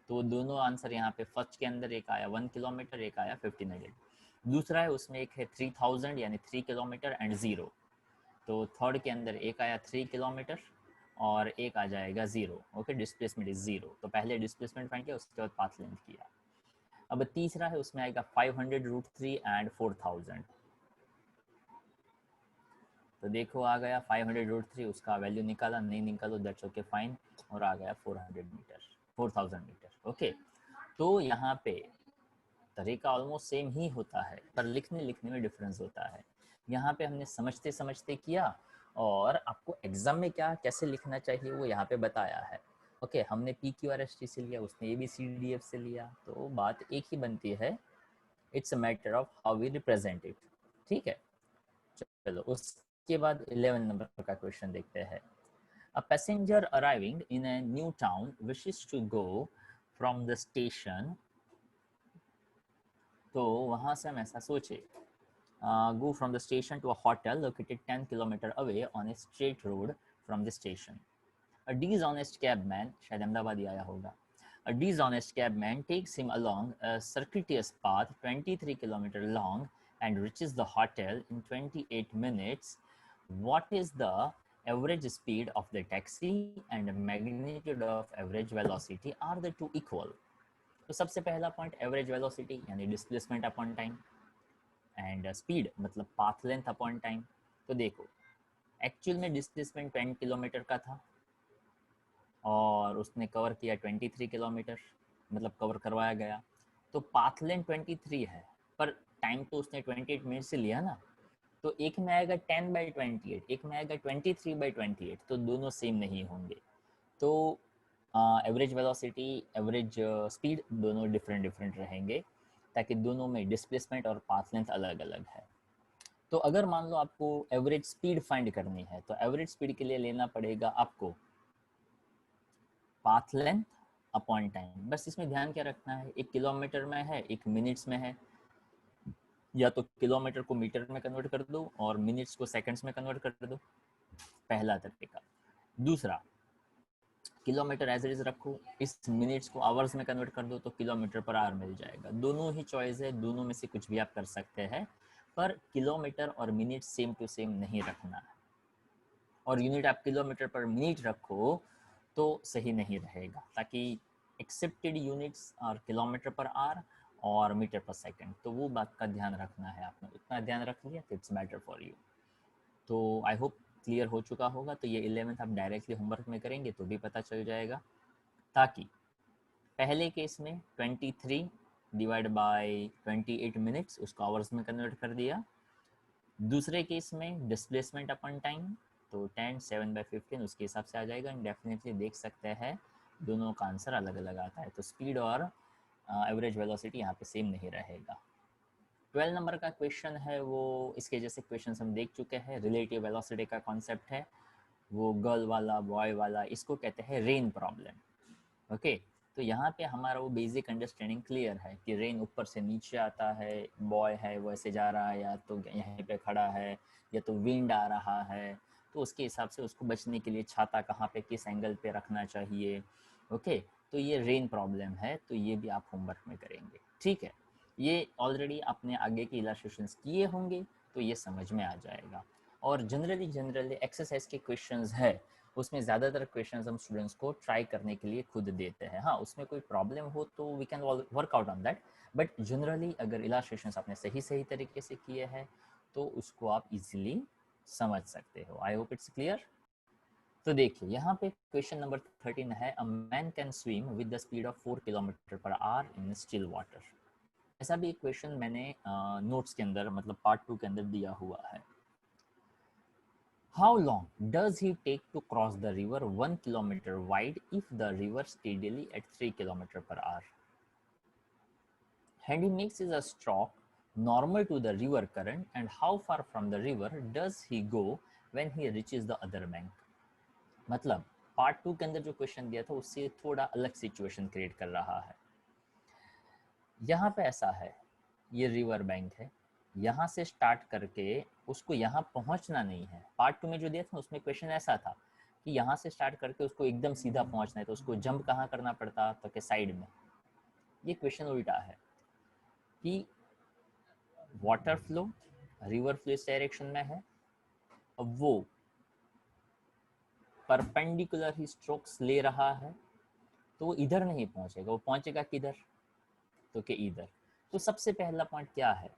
तो दोनों आंसर यहाँ पे फर्स्ट के अंदर एक आया 1 किलोमीटर, एक आया 1500। दूसरा है उसमें एक है 3000 यानी 3 किलोमीटर एंड 0। तो थर्ड के अंदर एक आया 3 किलोमीटर और एक आ जाएगा 0। ओके, डिस्प्लेसमेंट इज 0, तो पहले डिस्प्लेसमेंट फाइंड किया उसके बाद पाथ लेंथ किया। अब तीसरा है उसमें आएगा 500√3 एंड 4000। तो देखो आ गया 500√3, उसका वैल्यू निकाला, नहीं निकालो दैट्स ओके फाइन, और आ गया 400 मीटर, 4000 मीटर। ओके, तो यहाँ पे तरीका ऑलमोस्ट सेम ही होता है पर लिखने लिखने में डिफरेंस होता है। यहाँ पे हमने समझते समझते किया और आपको एग्जाम में क्या कैसे लिखना चाहिए वो यहाँ पे बताया है। ओके, हमने PQRST से लिया, उसने ABCDF से लिया, तो बात एक ही बनती है, it's a matter of how we represent it. ठीक है, चलो उसके बाद 11 नंबर का क्वेश्चन देखते हैं। A passenger arriving in a new town wishes to go from the station, तो वहाँ से हम ऐसा सोचे, go from the station to a hotel located 10 kilometer away on a straight road from the station. A dishonest cabman, शायद अहमदाबाद ही आया होगा, A dishonest cabman takes him along a circuitous path 23 km long and reaches the hotel in 28 minutes. What is the average speed of the taxi and magnitude of average velocity? Are the two equal? तो सबसे पहला पॉइंट एवरेज वेलोसिटी यानी displacement upon time, and speed मतलब पाथ लेंथ अपॉन टाइम। तो देखो एक्चुअल में डिस्प्लेसमेंट 10 किलोमीटर का था और उसने कवर किया 23 किलोमीटर, मतलब कवर करवाया गया। तो पाथ लेंथ 23 है पर टाइम तो उसने 28 मिनट से लिया ना, तो एक में आएगा 10/28, एक में आएगा 23/28, तो दोनों सेम नहीं होंगे। तो एवरेज वेलोसिटी, एवरेज स्पीड दोनों डिफरेंट डिफरेंट रहेंगे, ताकि दोनों में डिस्प्लेसमेंट और पाथ लेंथ अलग अलग है। तो अगर मान लो आपको एवरेज स्पीड फाइंड करनी है, तो एवरेज स्पीड के लिए लेना पड़ेगा आपको पाथ लेंथ अपॉन टाइम। बस इसमें ध्यान क्या रखना है, एक किलोमीटर में है, एक मिनट्स में है, या तो किलोमीटर को मीटर में कन्वर्ट कर दो और मिनट्स को सेकंड्स में कन्वर्ट कर दो, पहला तरीका। दूसरा, किलोमीटर एज इट इज रखो, इस मिनट्स को आवर्स में कन्वर्ट कर दो तो किलोमीटर पर आवर मिल जाएगा। दोनों ही चॉइस है, दोनों में से कुछ भी आप कर सकते हैं, पर किलोमीटर और मिनट सेम टू सेम नहीं रखना है। और यूनिट आप किलोमीटर पर मिनट रखो तो सही नहीं रहेगा, ताकि एक्सेप्टेड यूनिट्स और किलोमीटर पर आवर और मीटर पर सेकंड, तो वो बात का ध्यान रखना है। आपने उतना ध्यान रख लिया तो इट्स बेटर फॉर यू। तो आई होप क्लियर हो चुका होगा। तो ये 11th आप डायरेक्टली होमवर्क में करेंगे तो भी पता चल जाएगा, ताकि पहले केस में 23 डिवाइड बाय 28 मिनट्स उसको आवर्स में कन्वर्ट कर दिया। दूसरे केस में डिस्प्लेसमेंट अपन टाइम, तो 10 7/15 उसके हिसाब से आ जाएगा। डेफिनेटली देख सकते हैं दोनों का आंसर अलग अलग आता है, तो स्पीड और एवरेज वेलोसिटी यहाँ पे सेम नहीं रहेगा। 12 नंबर का क्वेश्चन है वो, इसके जैसे क्वेश्चन हम देख चुके हैं। रिलेटिव वेलोसिटी का कॉन्सेप्ट है वो गर्ल वाला, बॉय वाला, इसको कहते हैं रेन प्रॉब्लम। ओके, तो यहाँ पे हमारा वो बेसिक अंडरस्टैंडिंग क्लियर है कि रेन ऊपर से नीचे आता है, बॉय है वो ऐसे जा रहा है, या तो यहाँ पे खड़ा है, या तो विंड आ रहा है, तो उसके हिसाब से उसको बचने के लिए छाता कहाँ पे किस एंगल पे रखना चाहिए। ओके, तो ये रेन प्रॉब्लम है, तो ये भी आप होमवर्क में करेंगे, ठीक है। ये ऑलरेडी आपने आगे के इलास्ट्रेशंस किए होंगे तो ये समझ में आ जाएगा। और जनरली एक्सरसाइज के क्वेश्चंस है, उसमें ज़्यादातर क्वेश्चंस हम स्टूडेंट्स को ट्राई करने के लिए खुद देते हैं। हाँ, उसमें कोई प्रॉब्लम हो तो we can work out on that, but generally अगर इलास्ट्रेशंस आपने सही तरीके से किए हैं तो उसको आप इजीली समझ सकते हो। आई होप इट्स क्लियर। तो देखिए यहाँ पे क्वेश्चन नंबर 13 है, a man can swim with the speed of 4 kilometre per our in still water. ऐसा भी एक क्वेश्चन मैंने नोट्स के अंदर, मतलब पार्ट 2 के अंदर दिया हुआ है। How long does he take to cross the river 1 kilometer wide if the river steadily at 3 kilometer per hour? And he makes his a stroke normal to the river current, and how far from the river does he go when he reaches the other bank? मतलब पार्ट 2 के अंदर जो क्वेश्चन दिया था उससे थोड़ा अलग सिचुएशन क्रिएट कर रहा है। यहाँ पे ऐसा है, ये रिवर बैंक है, यहाँ से स्टार्ट करके उसको यहाँ पहुँचना नहीं है। पार्ट 2 में जो दिया था उसमें क्वेश्चन ऐसा था कि यहाँ से स्टार्ट करके उसको एकदम सीधा पहुँचना है, तो उसको जंप कहाँ करना पड़ता, तो कि साइड में। ये क्वेश्चन उल्टा है कि वाटर फ्लो रिवर फ्लो इस डायरेक्शन में है, अब वो परपेंडिकुलर ही स्ट्रोक्स ले रहा है, तो वो इधर नहीं पहुँचेगा, वो पहुँचेगा किधर, तो कि इधर। तो सबसे पहला पॉइंट क्या है,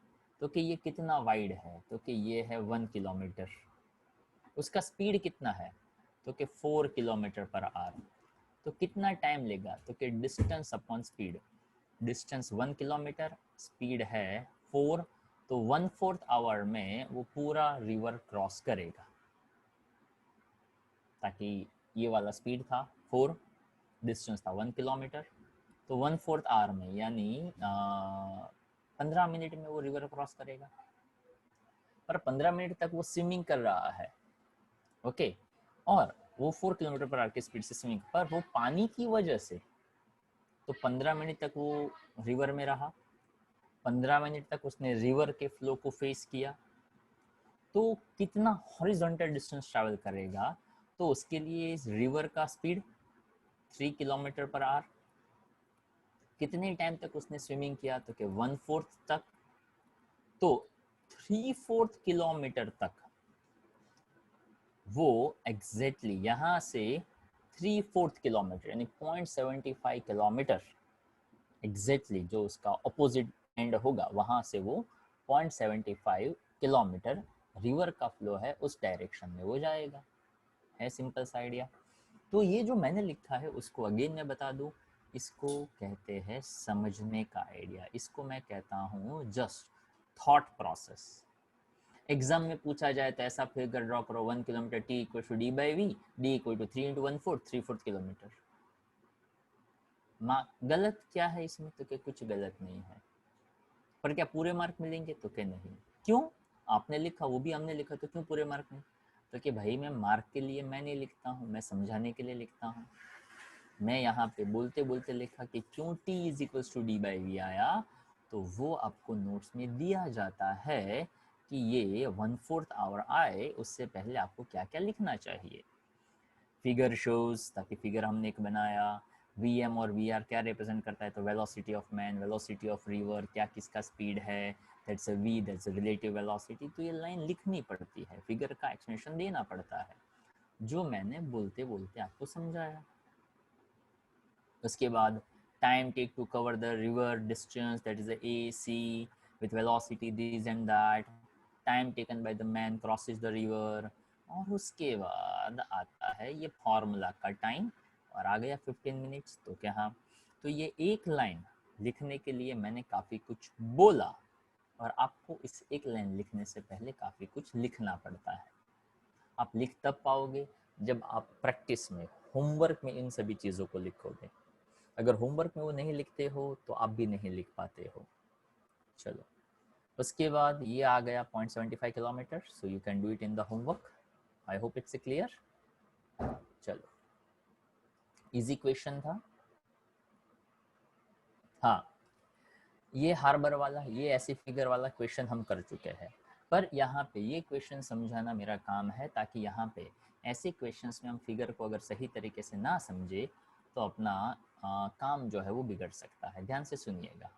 तो कि ये कितना वाइड है, तो कि ये है 1 किलोमीटर। उसका स्पीड कितना है, तो कि 4 किलोमीटर पर आवर। तो कितना टाइम लेगा, तो कि distance upon speed. Distance 1 kilometre, speed है 4, तो 1/4 आवर में वो पूरा रिवर क्रॉस करेगा। ताकि ये वाला स्पीड था 4, डिस्टेंस था 1 किलोमीटर, तो 1/4 आवर में यानी 15 मिनट में वो रिवर क्रॉस करेगा। पर 15 मिनट तक वो स्विमिंग कर रहा है, ओके, और वो 4 किलोमीटर पर आवर की स्पीड से स्विमिंग, पर वो पानी की वजह से तो 15 मिनट तक वो रिवर में रहा, 15 मिनट तक उसने रिवर के फ्लो को फेस किया, तो कितना हॉरिजॉन्टल डिस्टेंस ट्रैवल करेगा, तो उसके लिए इस रिवर का स्पीड 3 किलोमीटर पर आवर, कितने टाइम तक उसने स्विमिंग किया, तो कि 1/4 तक। तो 3/4 किलोमीटर तक वो एग्जैक्टली यहाँ से 3/4 किलोमीटर यानी 0.75 किलोमीटर एग्जैक्टली जो उसका अपोजिट एंड होगा वहाँ से वो 0.75 किलोमीटर रिवर का फ्लो है उस डायरेक्शन में वो जाएगा। है सिंपल सा आइडिया। तो ये जो मैंने लिखा है उसको अगेन मैं बता दूं, इसको कहते हैं समझने का आइडिया, इसको मैं कहता हूँ जस्ट थॉट प्रोसेस। एग्जाम में पूछा जाए तो ऐसा फिगर ड्रॉ करो 1 kilometre t equal to d by v, d equal to 3 × 1/4 3/4 kilometre. गलत क्या है इसमें, तो क्या कुछ गलत नहीं है, पर क्या पूरे मार्क मिलेंगे, तो क्या नहीं। क्यों, आपने लिखा वो भी हमने लिखा, तो क्यों पूरे मार्क नहीं, तो कि भाई मैं मार्क के लिए मैं नहीं लिखता हूँ, मैं समझाने के लिए लिखता हूँ। मैं यहाँ पे बोलते बोलते लिखा कि क्यों t is equals to d by v आया, तो वो आपको नोट्स में दिया जाता है कि ये 1/4 आवर आए उससे पहले आपको क्या क्या लिखना चाहिए। फिगर शोज, ताकि फिगर हमने एक बनाया, वी एम और वी आर क्या रिप्रेजेंट करता है, तो velocity of man, velocity of river, क्या किसका स्पीड है, that's a v, that's a relative velocity. तो ये लाइन लिखनी पड़ती है, फिगर का एक्सप्लेनेशन देना पड़ता है, जो मैंने बोलते बोलते आपको समझाया। उसके बाद time take to cover the river distance, that is A C with velocity this and that, time taken by the man crosses the river. और उसके बाद आता है ये फॉर्मूला का टाइम, और आ गया 15 मिनट्स। तो क्या, हाँ, तो ये एक लाइन लिखने के लिए मैंने काफ़ी कुछ बोला, और आपको इस एक लाइन लिखने से पहले काफ़ी कुछ लिखना पड़ता है। आप लिख तब पाओगे जब आप प्रैक्टिस में, होमवर्क में इन सभी चीज़ों को लिखोगे। अगर होमवर्क में वो नहीं लिखते हो तो आप भी नहीं लिख पाते हो। चलो, उसके बाद ये आ गया 0.75 kilometre, so you can do it in the homework. I hope it's clear. चलो, इजी क्वेश्चन था। हाँ, ये हार्बर वाला, ये ऐसी फिगर वाला क्वेश्चन हम कर चुके हैं, पर यहाँ पे ये क्वेश्चन समझाना मेरा काम है, ताकि यहाँ पे ऐसे क्वेश्चंस में हम फिगर को अगर सही तरीके से ना समझे तो अपना काम जो है वो बिगड़ सकता है। ध्यान से सुनिएगा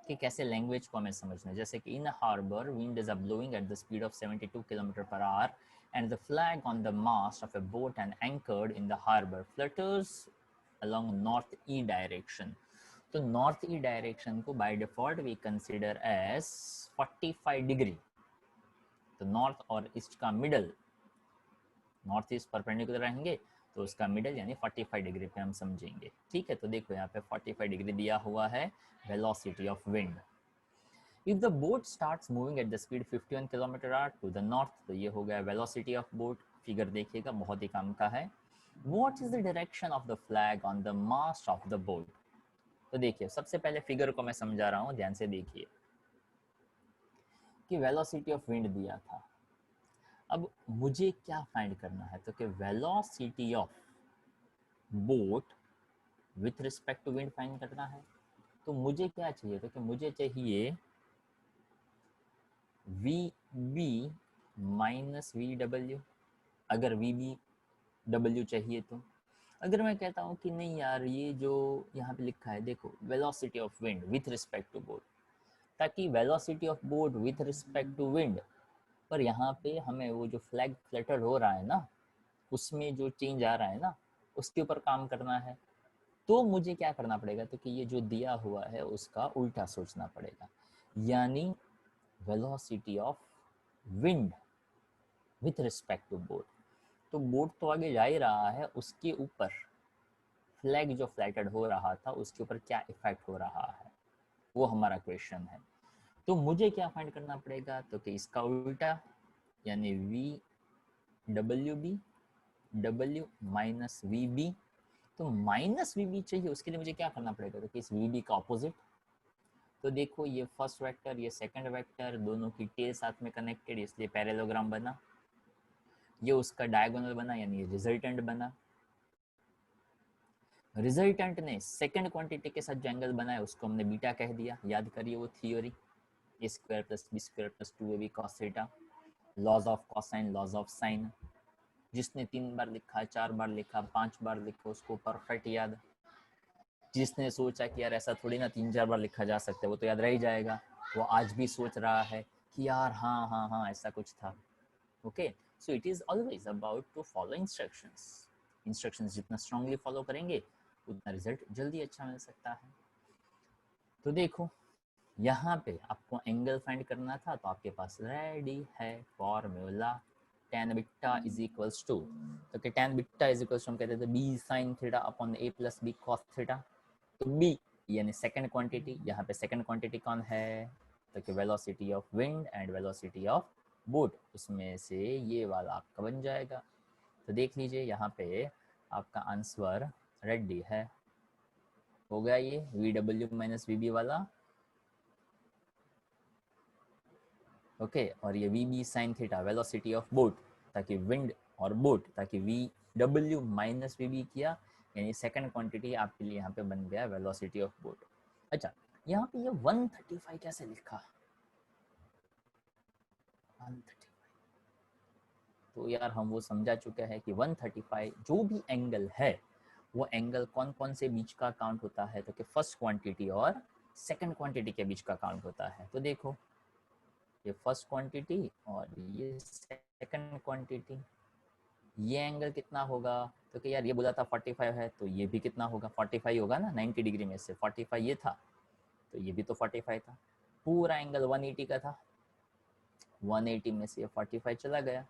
कि कैसे लैंग्वेज को हमें समझना है। जैसे कि in harbour wind is blowing at the speed of 72 kilometre per hour and the flag on the mast of a boat and anchored in the harbour flutters along north e direction। तो नॉर्थ ई डायरेक्शन को by default we consider as 45 degree. तो नॉर्थ और ईस्ट का मिडल, नॉर्थ ईस्ट परपेंडिकुलर रहेंगे तो उसका मिडल यानी 45 डिग्री पे हम समझेंगे। ठीक है, तो देखो यहाँ पे 45 डिग्री दिया हुआ है velocity of wind. If the boat starts moving at the speed 51 kilometre to the north, तो ये हो गया वेलोसिटी ऑफ बोट। फिगर देखिएगा, बहुत ही काम का है। What is the direction of the flag on the mast of the boat. तो देखिए, सबसे पहले फिगर को मैं समझा रहा हूँ, ध्यान से देखिए कि वेलोसिटी ऑफ विंड दिया था। अब मुझे क्या फाइंड करना है, तो कि velocity of boat with respect to wind find करना है। तो मुझे क्या चाहिए, तो कि मुझे चाहिए वी बी माइनस वी डब्ल्यू। अगर वी बी डब्ल्यू चाहिए तो, अगर मैं कहता हूँ कि नहीं यार, ये जो यहाँ पे लिखा है देखो, velocity of wind with respect to boat, ताकि velocity of boat with respect to wind, पर यहाँ पे हमें वो जो फ्लैग फ्लटर हो रहा है ना, उसमें जो चेंज आ रहा है ना, उसके ऊपर काम करना है। तो मुझे क्या करना पड़ेगा, तो कि ये जो दिया हुआ है उसका उल्टा सोचना पड़ेगा, यानी velocity of wind with respect to boat. तो बोट तो आगे जा ही रहा है, उसके ऊपर फ्लैग जो फ्लैटेड हो रहा था उसके ऊपर क्या इफेक्ट हो रहा है, वो हमारा क्वेश्चन है। तो मुझे क्या फाइंड करना पड़ेगा, तो कि इसका उल्टा, यानी V W B W minus V B. तो माइनस वी बी चाहिए, उसके लिए मुझे क्या करना पड़ेगा, तो कि इस वी बी का ऑपोजिट। तो देखो, ये फर्स्ट वेक्टर, ये सेकंड वेक्टर, दोनों की टेल साथ में कनेक्टेड, इसलिए पैरेललोग्राम बना। ये उसका डायगोनल बना, यानी रिजल्टेंट बना। रिजल्टेंट ने सेकंड क्वांटिटी के साथ जो एंगल बनाया उसको हमने बीटा कह दिया, याद करिए वो theory, a square plus b square plus 2ab cos theta, laws of cosine, laws of sine. जिसने 3 बार लिखा, 4 बार लिखा, 5 बार लिखा, उसको परफेक्ट याद। जिसने सोचा कि यार ऐसा थोड़ी ना 3-4 बार लिखा जा सकता है, वो तो याद रह ही जाएगा, वो आज भी सोच रहा है कि यार हाँ हाँ हाँ ऐसा कुछ था। Okay, so it is always about to follow instructions. Instructions जितना स्ट्रांगली फॉलो करेंगे उतना रिजल्ट जल्दी अच्छा मिल सकता है। तो देखो यहाँ पे आपको एंगल फाइंड करना था, तो आपके पास रेडी है formula tan beta is equals to, तो कि tan beta is equals to हम कहते थे b sin theta upon a plus b cos theta. तो b यानी सेकंड क्वांटिटी, यहाँ पे सेकंड क्वांटिटी कौन है, तो कि velocity of wind and velocity of boat, उसमें से ये वाला आपका बन जाएगा। तो देख लीजिए यहाँ पे आपका आंसर रेडी है, हो गया ये VW माइनस VB वाला। ओके, और ये VB sine theta velocity of boat, ताकि विंड और बोट, ताकि VW माइनस VB किया, यानी सेकंड क्वांटिटी आपके लिए यहाँ पे बन गया वेलोसिटी ऑफ बोट। अच्छा, यहाँ पे ये 135 कैसे लिखा, 135, तो यार हम वो समझा चुके हैं कि 135 जो भी एंगल है वो एंगल कौन कौन से बीच का काउंट होता है, तो कि फर्स्ट क्वांटिटी और सेकंड क्वांटिटी के बीच का काउंट होता है। तो देखो ये फर्स्ट क्वांटिटी और ये सेकंड क्वांटिटी, ये एंगल कितना होगा, तो कि यार ये बोला था 45 है, तो ये भी कितना होगा 45 होगा ना, 90 डिग्री में से 45 ये था, तो ये भी तो 45 था। पूरा एंगल 180 का था, 180 में से 45 चला गया,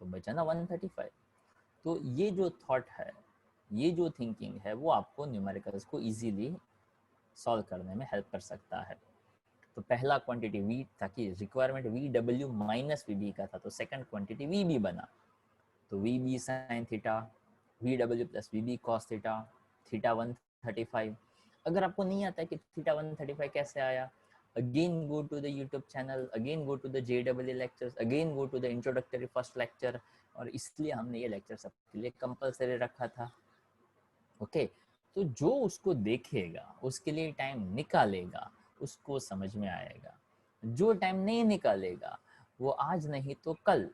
तो बचा ना 135। तो ये जो थॉट है, ये जो थिंकिंग है, वो आपको न्यूमेरिकल्स को इजीली सॉल्व करने में हेल्प कर सकता है। तो पहला क्वांटिटी v था कि रिक्वायरमेंट VW माइनस VB का था, तो सेकंड क्वांटिटी VB बना, तो VB sine theta VW plus VB cos theta, theta 135। अगर आपको नहीं आता है कि थीटा 135 कैसे आया, again go to the YouTube channel, again go to the JEE lectures, again go to the introductory first lecture, और इसलिए हमने ये लेक्चर सबके लिए कंपलसरी रखा था। ओके, तो जो उसको देखेगा, उसके लिए टाइम निकालेगा, उसको समझ में आएगा। जो टाइम नहीं निकालेगा वो आज नहीं तो कल,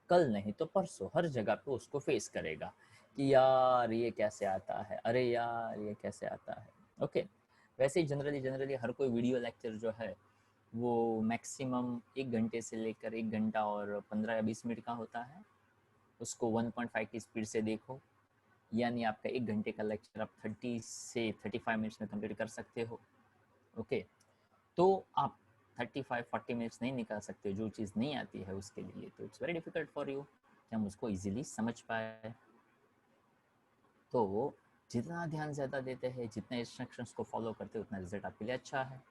कल नहीं तो परसों हर जगह पे उसको फेस करेगा कि यार ये कैसे आता है, अरे यार ये कैसे आता है। ओके, वैसे ही जनरली हर कोई वीडियो लेक्चर जो है वो मैक्सिमम 1 घंटे से लेकर 1 घंटा और 15 या 20 मिनट का होता है। उसको 1.5 की स्पीड से देखो, यानी आपका 1 घंटे का लेक्चर आप 30 से 35 मिनट्स में कंप्लीट कर सकते हो। ओके, तो आप 35-40 मिनट्स नहीं निकाल सकते जो चीज़ नहीं आती है उसके लिए, तो it's very difficult for you कि हम उसको इजीली समझ पाए। तो जितना ध्यान ज़्यादा देते हैं, जितने इंस्ट्रक्शंस को फॉलो करते हैं, उतना रिजल्ट आपके लिए अच्छा है।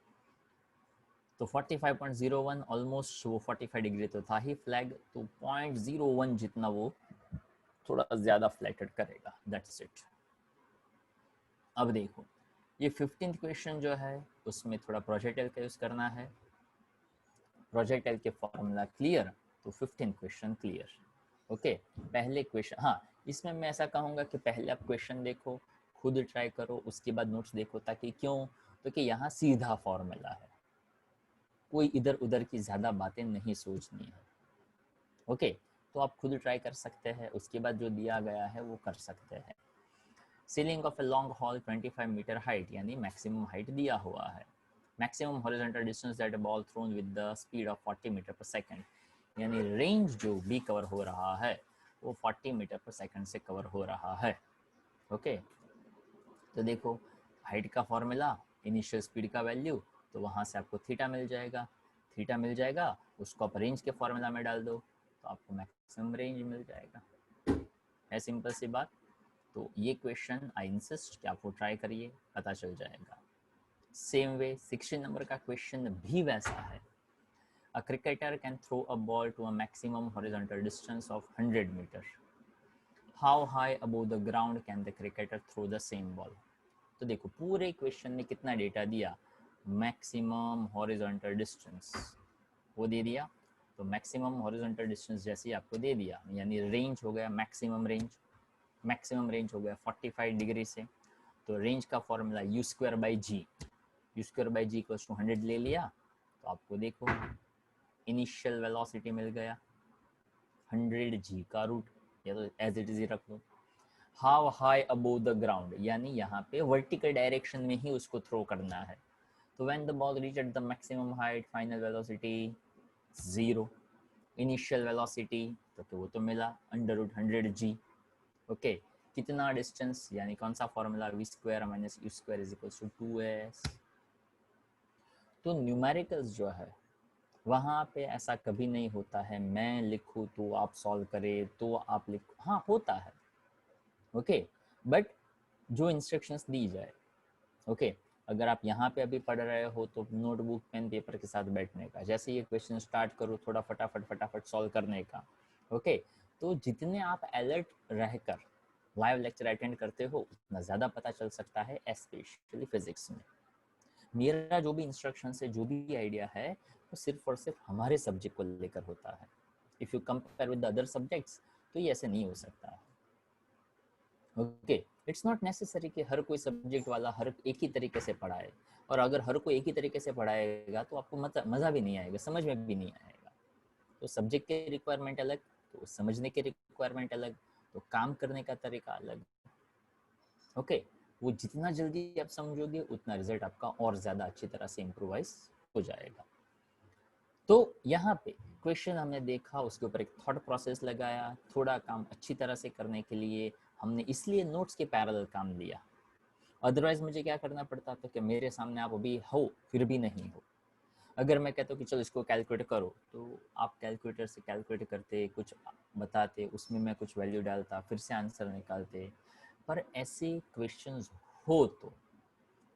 तो 45.01 ऑलमोस्ट वो 45 डिग्री तो था ही फ्लैग, तो 0.01 जितना वो थोड़ा ज़्यादा फ्लैटेड करेगा, दैट्स इट। अब देखो ये 15th क्वेश्चन जो है उसमें थोड़ा प्रोजेक्टाइल का यूज़ करना है। प्रोजेक्टाइल के फॉर्मूला क्लियर, तो 15 क्वेश्चन क्लियर। ओके, पहले क्वेश्चन, हाँ इसमें मैं ऐसा कहूँगा कि पहले आप क्वेश्चन देखो, खुद ट्राई करो, उसके बाद नोट्स देखो, ताकि क्यों, तो कि यहाँ सीधा फॉर्मूला है, कोई इधर उधर की ज़्यादा बातें नहीं सोचनी है। ओके, तो आप खुद ट्राई कर सकते हैं, उसके बाद जो दिया गया है वो कर सकते हैं। Ceiling of a long hall 25 metre height, यानी मैक्सिमम हाइट दिया हुआ है। Maximum horizontal distance that a ball thrown with the speed of 40 metre per second, यानी रेंज जो भी कवर हो रहा है वो 40 मीटर पर सेकंड से कवर हो रहा है। ओके, तो देखो हाइट का फॉर्मूला, इनिशियल स्पीड का वैल्यू, तो वहाँ से आपको थीटा मिल जाएगा, थीटा मिल जाएगा, उसको आप रेंज के फॉर्मूला में डाल दो तो आपको मैक्सिमम रेंज मिल जाएगा। है सिंपल सी बात। तो ये क्वेश्चन आई इंसिस्ट कि आप वो ट्राई करिए, पता चल जाएगा। सेम वे 16 नंबर का क्वेश्चन भी वैसा है। A cricketer can throw a ball to a maximum horizontal distance of 100 metre. How high above the ground can the cricketer throw the same ball. तो देखो पूरे क्वेश्चन में कितना डेटा दिया, मैक्सिमम हॉरिजॉन्टल डिस्टेंस वो दे दिया, तो मैक्सिमम हॉरिजॉन्टल डिस्टेंस जैसे ही आपको दे दिया, यानी रेंज हो गया मैक्सिमम रेंज, मैक्सिमम रेंज हो गया 45 डिग्री से, तो रेंज का formula u square by g, u square by g equals to 100 ले लिया, तो आपको देखो इनिशियल वेलोसिटी मिल गया 100 जी का रूट, या तो एज इट इज ही रख लो। How high above the ground, यानी यहाँ पे वर्टिकल डायरेक्शन में ही उसको थ्रो करना है। तो when the ball reach at the maximum height, final velocity 0, initial velocity तो वो तो मिला √100g। ओके, कितना डिस्टेंस, यानी कौन सा formula, v square minus u square is equal to 2s। तो न्यूमेरिकल्स जो है वहाँ पे ऐसा कभी नहीं होता है मैं लिखूँ तो आप सॉल्व करें तो आप लिखो, हाँ होता है। ओके, बट जो इंस्ट्रक्शंस दी जाए, ओके, अगर आप यहाँ पे अभी पढ़ रहे हो तो नोटबुक पेन पेपर के साथ बैठने का, जैसे ये क्वेश्चन स्टार्ट करो थोड़ा फटाफट सॉल्व करने का। ओके, तो जितने आप अलर्ट रहकर लाइव लेक्चर अटेंड करते हो उतना ज़्यादा पता चल सकता है, स्पेशली फिजिक्स में। मेरा जो भी इंस्ट्रक्शन है, जो भी आइडिया है, वो सिर्फ और सिर्फ हमारे सब्जेक्ट को लेकर होता है। If you compare with other subjects तो ये ऐसे नहीं हो सकता है। ओके, इट्स नॉट नेसेसरी कि हर कोई सब्जेक्ट वाला हर एक ही तरीके से पढ़ाए, और अगर हर कोई एक ही तरीके से पढ़ाएगा तो आपको मज़ा भी नहीं आएगा, समझ में भी नहीं आएगा। तो सब्जेक्ट के रिक्वायरमेंट अलग, तो समझने के रिक्वायरमेंट अलग, तो काम करने का तरीका अलग। ओके, वो जितना जल्दी आप समझोगे उतना रिजल्ट आपका और ज़्यादा अच्छी तरह से इम्प्रोवाइज हो जाएगा। तो यहाँ पे क्वेश्चन हमने देखा, उसके ऊपर एक थॉट प्रोसेस लगाया, थोड़ा काम अच्छी तरह से करने के लिए हमने इसलिए नोट्स के पैरेलल काम लिया। अदरवाइज मुझे क्या करना पड़ता था कि मेरे सामने आप अभी हो फिर भी नहीं हो। अगर मैं कहता हूँ कि चलो इसको कैलकुलेट करो, तो आप कैलकुलेटर से कैलकुलेट करते, कुछ बताते, उसमें मैं कुछ वैल्यू डालता, फिर से आंसर निकालते। पर ऐसे क्वेश्चंस हो तो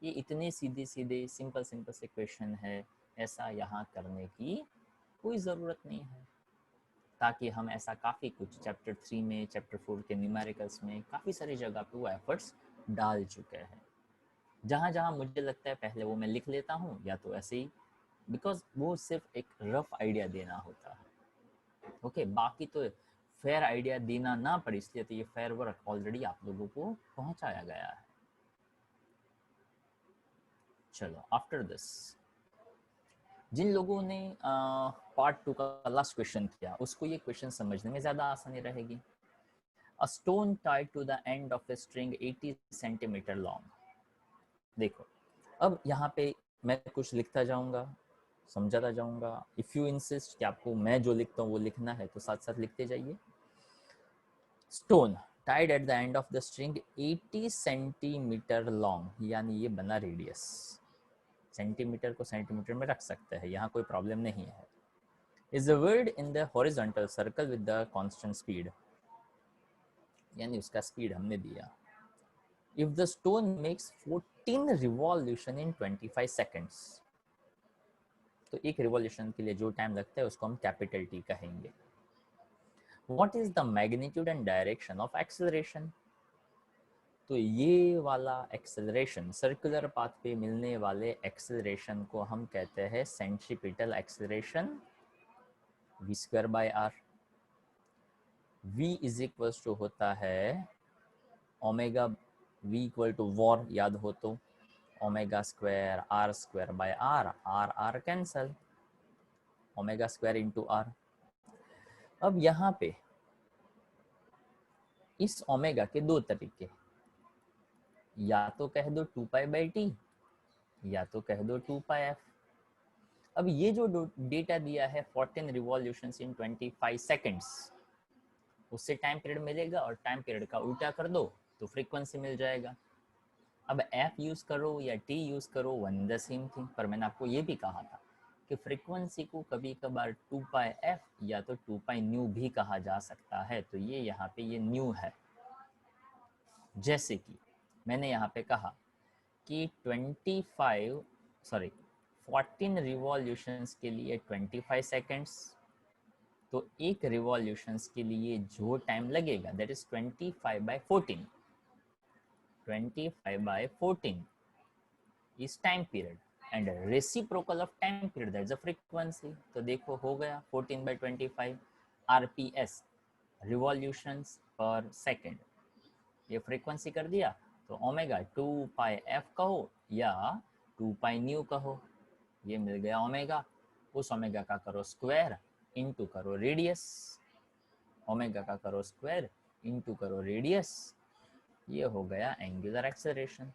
ये इतने सीधे सीधे सिंपल सिंपल से क्वेश्चन है, ऐसा यहाँ करने की कोई ज़रूरत नहीं है। ताकि हम ऐसा काफ़ी कुछ चैप्टर 3 में, चैप्टर 4 के न्यूमेरिकल्स में काफ़ी सारी जगह पे वो एफर्ट्स डाल चुके हैं। जहाँ जहाँ मुझे लगता है पहले वो मैं लिख लेता हूँ, या तो ऐसे ही, बिकॉज वो सिर्फ एक रफ आइडिया देना होता है। ओके, बाकी तो फेयर आइडिया देना ना पड़े, इसलिए तो ये फेयर वर्क ऑलरेडी आप लोगों को पहुँचाया गया है। चलो, आफ्टर दिस जिन लोगों ने पार्ट 2 का लास्ट क्वेश्चन किया उसको ये क्वेश्चन समझने में ज़्यादा आसानी रहेगी। A stone tied to the end of a string 80 centimetre long. देखो, अब यहाँ पे मैं कुछ लिखता जाऊंगा, समझाता जाऊंगा। इफ़ यू इंसिस्ट कि आपको मैं जो लिखता हूँ वो लिखना है तो साथ साथ लिखते जाइए। Stone tied at the end of the string 80 centimetre long, यानी ये बना रेडियस। सेंटीमीटर को सेंटीमीटर में रख सकते हैं, यहाँ कोई प्रॉब्लम नहीं है। Is a word in the horizontal circle with the constant speed, यानी उसका स्पीड हमने दिया। If the stone makes 14 revolution in 25 seconds, तो एक रिवॉल्यूशन के लिए जो टाइम लगता है उसको हम कैपिटल टी कहेंगे। What is the magnitude and direction of acceleration, तो ये वाला एक्सेलरेशन, सर्कुलर पाथ पे मिलने वाले एक्सेलरेशन को हम कहते हैं centripetal acceleration, v square by r। v is equal to होता है ओमेगा, v इक्वल टू वॉर याद हो तो omega square r square by r, r cancel, omega square into r। अब यहाँ पे इस ओमेगा के दो तरीके, या तो कह दो 2 पाई बाई टी, या तो कह दो 2 पाई एफ। अब ये जो डेटा दिया है 14 रिवॉल्यूशंस इन 25 सेकंड्स, उससे टाइम पीरियड मिलेगा, और टाइम पीरियड का उल्टा कर दो तो फ्रीक्वेंसी मिल जाएगा। अब एफ यूज करो या टी यूज करो, वन द सेम थिंग। पर मैंने आपको ये भी कहा था कि फ्रीक्वेंसी को कभी कभार 2 पाई एफ या तो 2 पाई न्यू भी कहा जा सकता है, तो ये यहाँ पे ये न्यू है। जैसे कि मैंने यहाँ पे कहा कि 14 रिवॉल्यूशंस के लिए 25 सेकेंड्स, तो एक रिवॉल्यूशंस के लिए जो टाइम लगेगा that is 25 by 14। 25 by 14 is time period and reciprocal of time period, that's the frequency। तो देखो हो गया 14 by 25 rps, revolutions per second, ये फ्रीक्वेंसी कर दिया। तो ओमेगा 2 पाई एफ कहो या 2 पाई न्यू कहो, ये मिल गया ओमेगा। उस ओमेगा का करो स्क्वायर इंटू करो रेडियस, ओमेगा का करो स्क्वायर इंटू करो रेडियस, ये हो गया एंगुलर एक्सेलरेशन।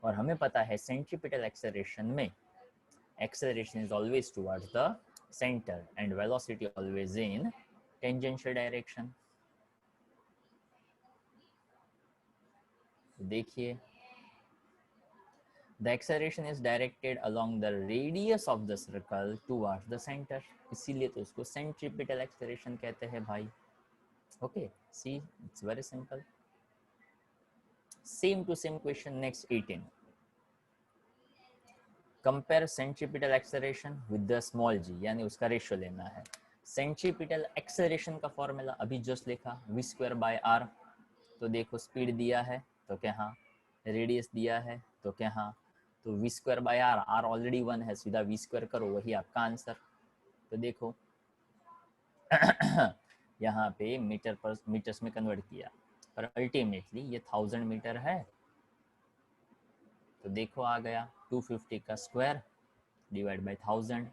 और हमें पता है सेंट्रीपिटल एक्सेलरेशन में acceleration is always towards the center and velocity always in tangential direction. देखिए, the acceleration is directed along the radius of the circle towards the center, इसीलिए तो उसको centripetal acceleration कहते हैं भाई। Okay, see, it's very simple. Same to same question, next 18. Compare centripetal acceleration with the small G, यानी उसका रेशियो लेना है। सेंट्रीपिटल एक्सेलरेशन का फॉर्मूला अभी जस्ट लिखा, v स्क्वायर बाय आर। तो देखो स्पीड दिया है तो क्या, हाँ, रेडियस दिया है तो क्या, हाँ, तो v square by R, R already 1 है, सीधा v स्क्वायर करो, वही आपका आंसर। तो देखो यहाँ पे मीटर पर मीटर्स में कन्वर्ट किया, पर अल्टीमेटली ये 1000 मीटर है। तो देखो आ गया 250 का स्क्वायर डिवाइड बाई 1000,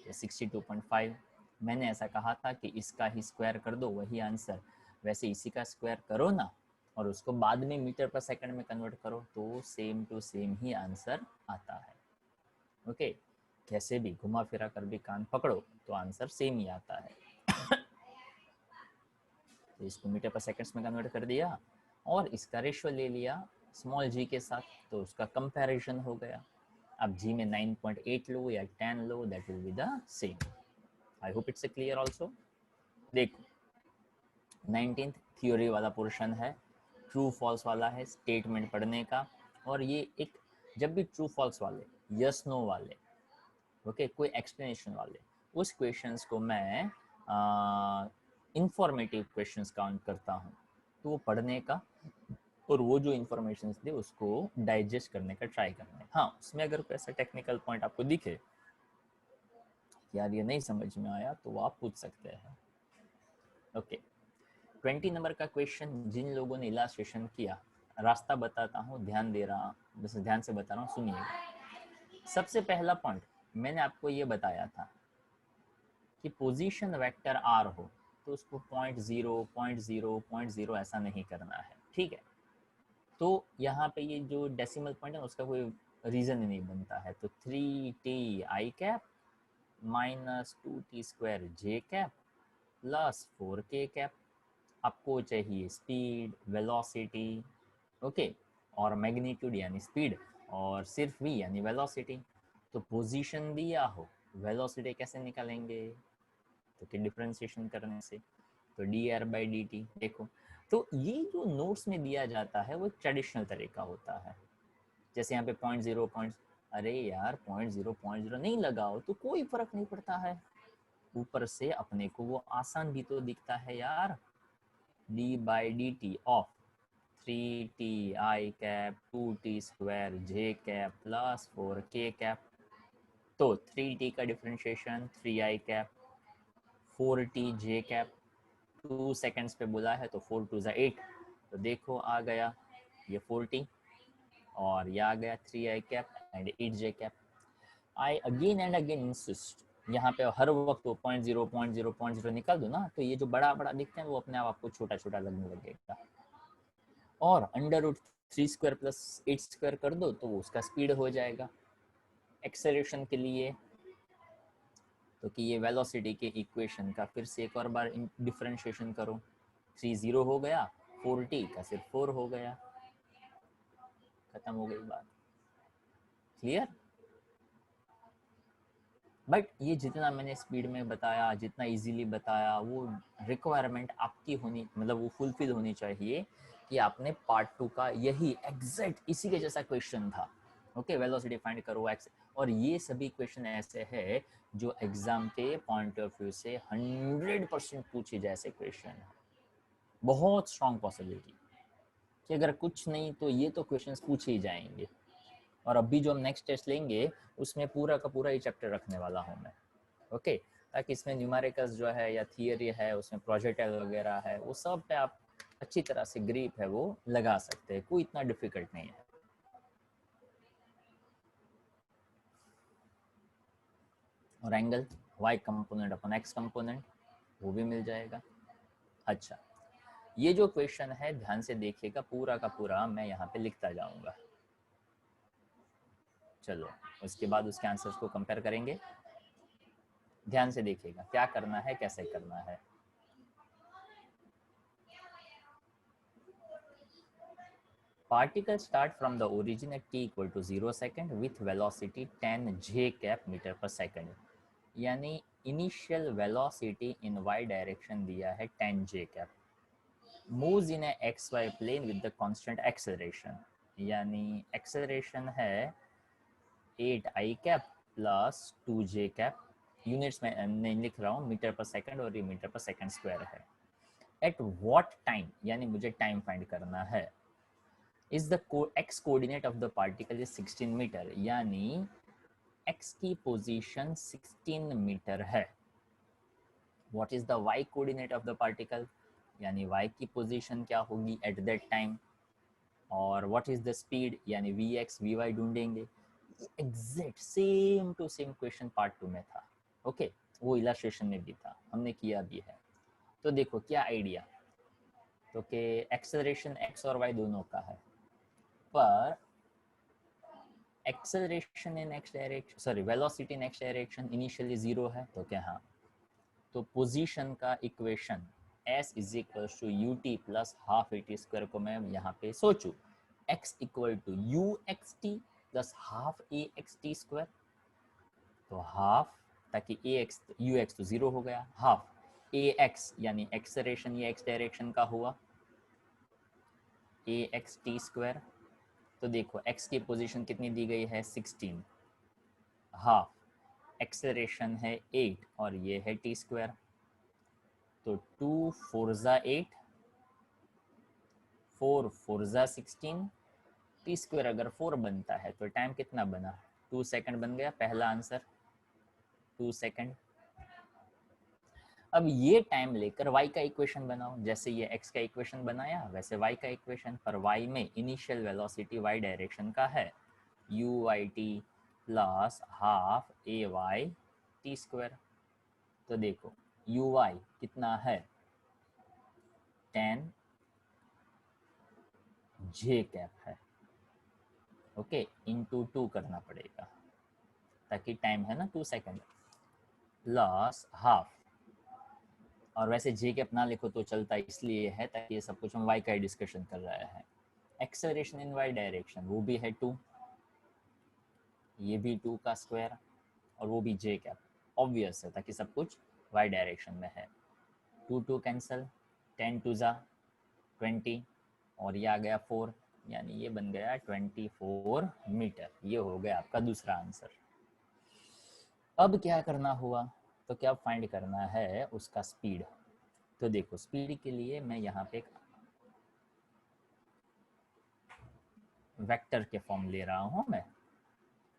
62.5। मैंने ऐसा कहा था कि इसका ही स्क्वायर कर दो, वही आंसर। वैसे इसी का स्क्वायर करो ना, और उसको बाद में मीटर पर सेकंड में कन्वर्ट करो, तो सेम टू सेम ही आंसर आता है। ओके, कैसे भी घुमा फिरा कर भी कान पकड़ो तो आंसर सेम ही आता है। तो इसको मीटर पर सेकंड्स में कन्वर्ट कर दिया और इसका रेशियो ले लिया स्मॉल जी के साथ, तो उसका कंपैरिजन हो गया। अब जी में 9.8 लो या 10 लो, that will be the same. I hope it's clear also. देखो 19th थ्योरी वाला पोर्शन है, ट्रू फॉल्स वाला है, स्टेटमेंट पढ़ने का। और ये एक, जब भी ट्रू फॉल्स वाले, यस नो वाले, ओके, कोई एक्सप्लेनेशन वाले, उस क्वेश्चंस को मैं इंफॉर्मेटिव क्वेश्चंस काउंट करता हूँ। तो वो पढ़ने का और वो जो इन्फॉर्मेशन दे उसको डाइजेस्ट करने का ट्राई करना है। हाँ, उसमें अगर कोई ऐसा टेक्निकल पॉइंट आपको दिखे, यार ये नहीं समझ में आया, तो वो आप पूछ सकते हैं। ओके, 20 नंबर का क्वेश्चन, जिन लोगों ने इलास्ट्रेशन किया, रास्ता बताता हूँ, ध्यान दे रहा, बस ध्यान से बता रहा हूँ, सुनिएगा। सबसे पहला पॉइंट मैंने आपको ये बताया था कि पोजीशन वेक्टर आर हो तो उसको 0.0 0.0 0.0 ऐसा नहीं करना है, ठीक है। तो यहाँ पे ये जो डेसिमल पॉइंट है उसका कोई रीजन ही नहीं बनता है। तो 3t आई कैप माइनस 2t स्क्वायर जे कैप प्लस 4k कैप। आपको चाहिए स्पीड, वेलोसिटी, ओके, और मैग्नीट्यूड यानी स्पीड, और सिर्फ v यानी वेलोसिटी। तो पोजीशन दिया हो, वेलोसिटी कैसे निकालेंगे, तो कि डिफरेंशिएशन करने से, तो dr/dt। देखो, तो ये जो नोट्स में दिया जाता है वो एक ट्रेडिशनल तरीका होता है। जैसे यहाँ पे 0.0 पॉइंट, अरे यार 0.0 नहीं लगाओ तो कोई फर्क नहीं पड़ता है, ऊपर से अपने को वो आसान भी तो दिखता है यार। d/dt of 3t I cap 2t square j cap plus 4k cap. तो 3t का differentiation 3i cap, 4t j cap, 2 seconds पे बोला है तो 4 2 8। तो देखो आ गया ये 40, और ये आ गया 3i cap and 8j cap. I again and again insist, यहाँ पे हर वक्त वो 0.0 0.0 0.0 निकाल दो ना, तो ये जो बड़ा बड़ा दिखते हैं वो अपने आप आपको छोटा छोटा लगने लगेगा। और under root 3 square plus 8 square कर दो तो वो उसका स्पीड हो जाएगा एक्सेलरेशन के लिए। तो कि ये वेलोसिटी के इक्वेशन का फिर से एक और बार डिफरेंशिएशन करो, 3 0 हो गया, 4t का सिर्फ 4 हो गया, खत्म हो गई बात। क्लियर? बट ये जितना मैंने स्पीड में बताया, जितना इजीली बताया, वो रिक्वायरमेंट आपकी होनी, मतलब वो फुलफिल होनी चाहिए कि आपने पार्ट 2 का यही एग्जैक्ट इसी के जैसा क्वेश्चन था। ओके, वेलोसिटी फाइंड करो एक्स, और ये सभी क्वेश्चन ऐसे हैं जो एग्जाम के पॉइंट ऑफ व्यू से 100% पूछे जैसे क्वेश्चन है। बहुत स्ट्रॉन्ग पॉसिबिलिटी कि अगर कुछ नहीं तो ये तो क्वेश्चंस पूछे ही जाएंगे। और अभी जो हम नेक्स्ट टेस्ट लेंगे उसमें पूरा का पूरा ही चैप्टर रखने वाला हूँ मैं, ओके, ताकि इसमें न्यूमेरिकल्स जो है या थियरी है, उसमें प्रोजेक्टाइल वगैरह है, वो सब पे आप अच्छी तरह से ग्रिप है वो लगा सकते हैं, कोई इतना डिफिकल्ट नहीं है। और एंगल y कंपोनेंट अपन x कंपोनेंट वो भी मिल जाएगा। अच्छा, ये जो क्वेश्चन है ध्यान से देखिएगा, पूरा का पूरा मैं यहाँ पे लिखता जाऊंगा। चलो उसके बाद उसके आंसर्स को कंपेयर करेंगे। ध्यान से देखिएगा क्या करना है, कैसे करना है। Particles start from the origin at t equal to 0 second with velocity 10 j cap meter per second। यानी इनिशियल वेलोसिटी इन y डायरेक्शन दिया है 10 j cap, moves in a xy plane with the constant acceleration। यानी एक्सेलरेशन है 8 i cap plus 2 j cap, units में नहीं लिख रहा हूँ, मीटर पर सेकंड और ये मीटर पर सेकंड स्क्वायर है। एट व्हाट टाइम, यानी मुझे टाइम फाइंड करना है। Is the X coordinate of the particle is 16 metre, यानी x की पोजीशन 16 मीटर है। What is the y coordinate of the particle, यानी y की पोजीशन क्या होगी एट दैट टाइम। और व्हाट इज द स्पीड, यानी vx vy ढूंढेंगे। Exact same to same question part 2 में था। ओके वो इलस्ट्रेशन में भी था, हमने किया भी है। तो देखो क्या आइडिया, तो कि एक्सेलरेशन x और y दोनों का है, पर acceleration in X direction, sorry velocity in X direction initially 0 है, तो क्या हाँ, तो पोजीशन का equation s is equal to u t plus half a t square को मैं यहाँ पे सोचूं, x equal to u x t plus half a x t square, तो हाफ, ताकि ए एक्स यू एक्स तो 0 हो गया, हाफ ए एक्स यानी एक्सेलरेशन ये एक्स डायरेक्शन का हुआ ए एक्स टी स्क्वायर। तो देखो x की पोजीशन कितनी दी गई है 16, हाफ एक्सेलरेशन है 8 और ये है टी स्क्वायर, तो 2 4 8, 4 4 16, टी स्क्वायर अगर 4 बनता है तो टाइम कितना बना 2 सेकंड बन गया, पहला आंसर 2 सेकंड। अब ये टाइम लेकर y का इक्वेशन बनाओ, जैसे ये x का इक्वेशन बनाया वैसे y का इक्वेशन, पर y में इनिशियल वेलोसिटी y डायरेक्शन का है u y t plus half A Y T square. तो देखो u y कितना है 10 j कैप है, ओके इंटू 2 करना पड़ेगा ताकि टाइम है ना 2 सेकंड, प्लस हाफ, और वैसे जे कैप ना लिखो तो चलता इसलिए है ताकि ये सब कुछ हम y का ही डिस्कशन कर रहे हैं। एक्सेलरेशन इन y डायरेक्शन वो भी है 2, ये भी 2 का स्क्वायर और वो भी जे कैप, ऑब्वियस है ताकि सब कुछ y डायरेक्शन में है। 2 2 कैंसिल, 10 2 जा 20 और ये आ गया 4, यानी ये बन गया 24 मीटर। ये हो गया आपका दूसरा आंसर। अब क्या करना हुआ, तो क्या फाइंड करना है उसका स्पीड। तो देखो स्पीड के लिए मैं यहाँ पे एक वेक्टर के फॉर्म ले रहा हूँ मैं,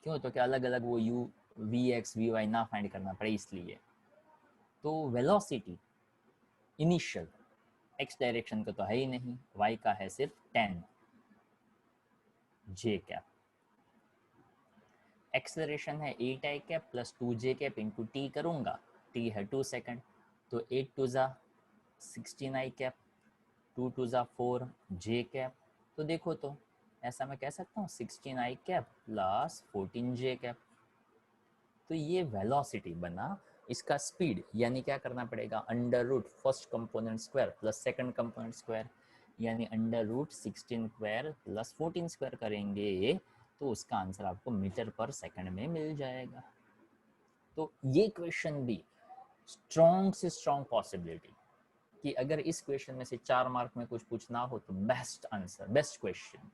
क्यों, तो क्या अलग अलग वो u v x v y ना फाइंड करना पड़े इसलिए। तो वेलोसिटी इनिशियल x डायरेक्शन का तो है ही नहीं, y का है सिर्फ 10 j कैप, एक्सेलरेशन है 8 i cap plus 2 j cap into T करूँगा, t है 2 सेकंड, तो 8 2 जा 16 i कैप, 2 2 जा 4 j कैप। तो देखो तो ऐसा मैं कह सकता हूँ 16 i cap plus 14 j cap. तो ये वेलोसिटी बना, इसका स्पीड यानी क्या करना पड़ेगा under root first component square plus second component square, यानी under root 16 square plus 14 square करेंगे तो उसका आंसर आपको मीटर पर सेकंड में मिल जाएगा। तो ये क्वेश्चन भी स्ट्रॉन्ग से स्ट्रॉन्ग पॉसिबिलिटी कि अगर इस क्वेश्चन में से 4 मार्क में कुछ पूछना हो तो बेस्ट आंसर, बेस्ट क्वेश्चन।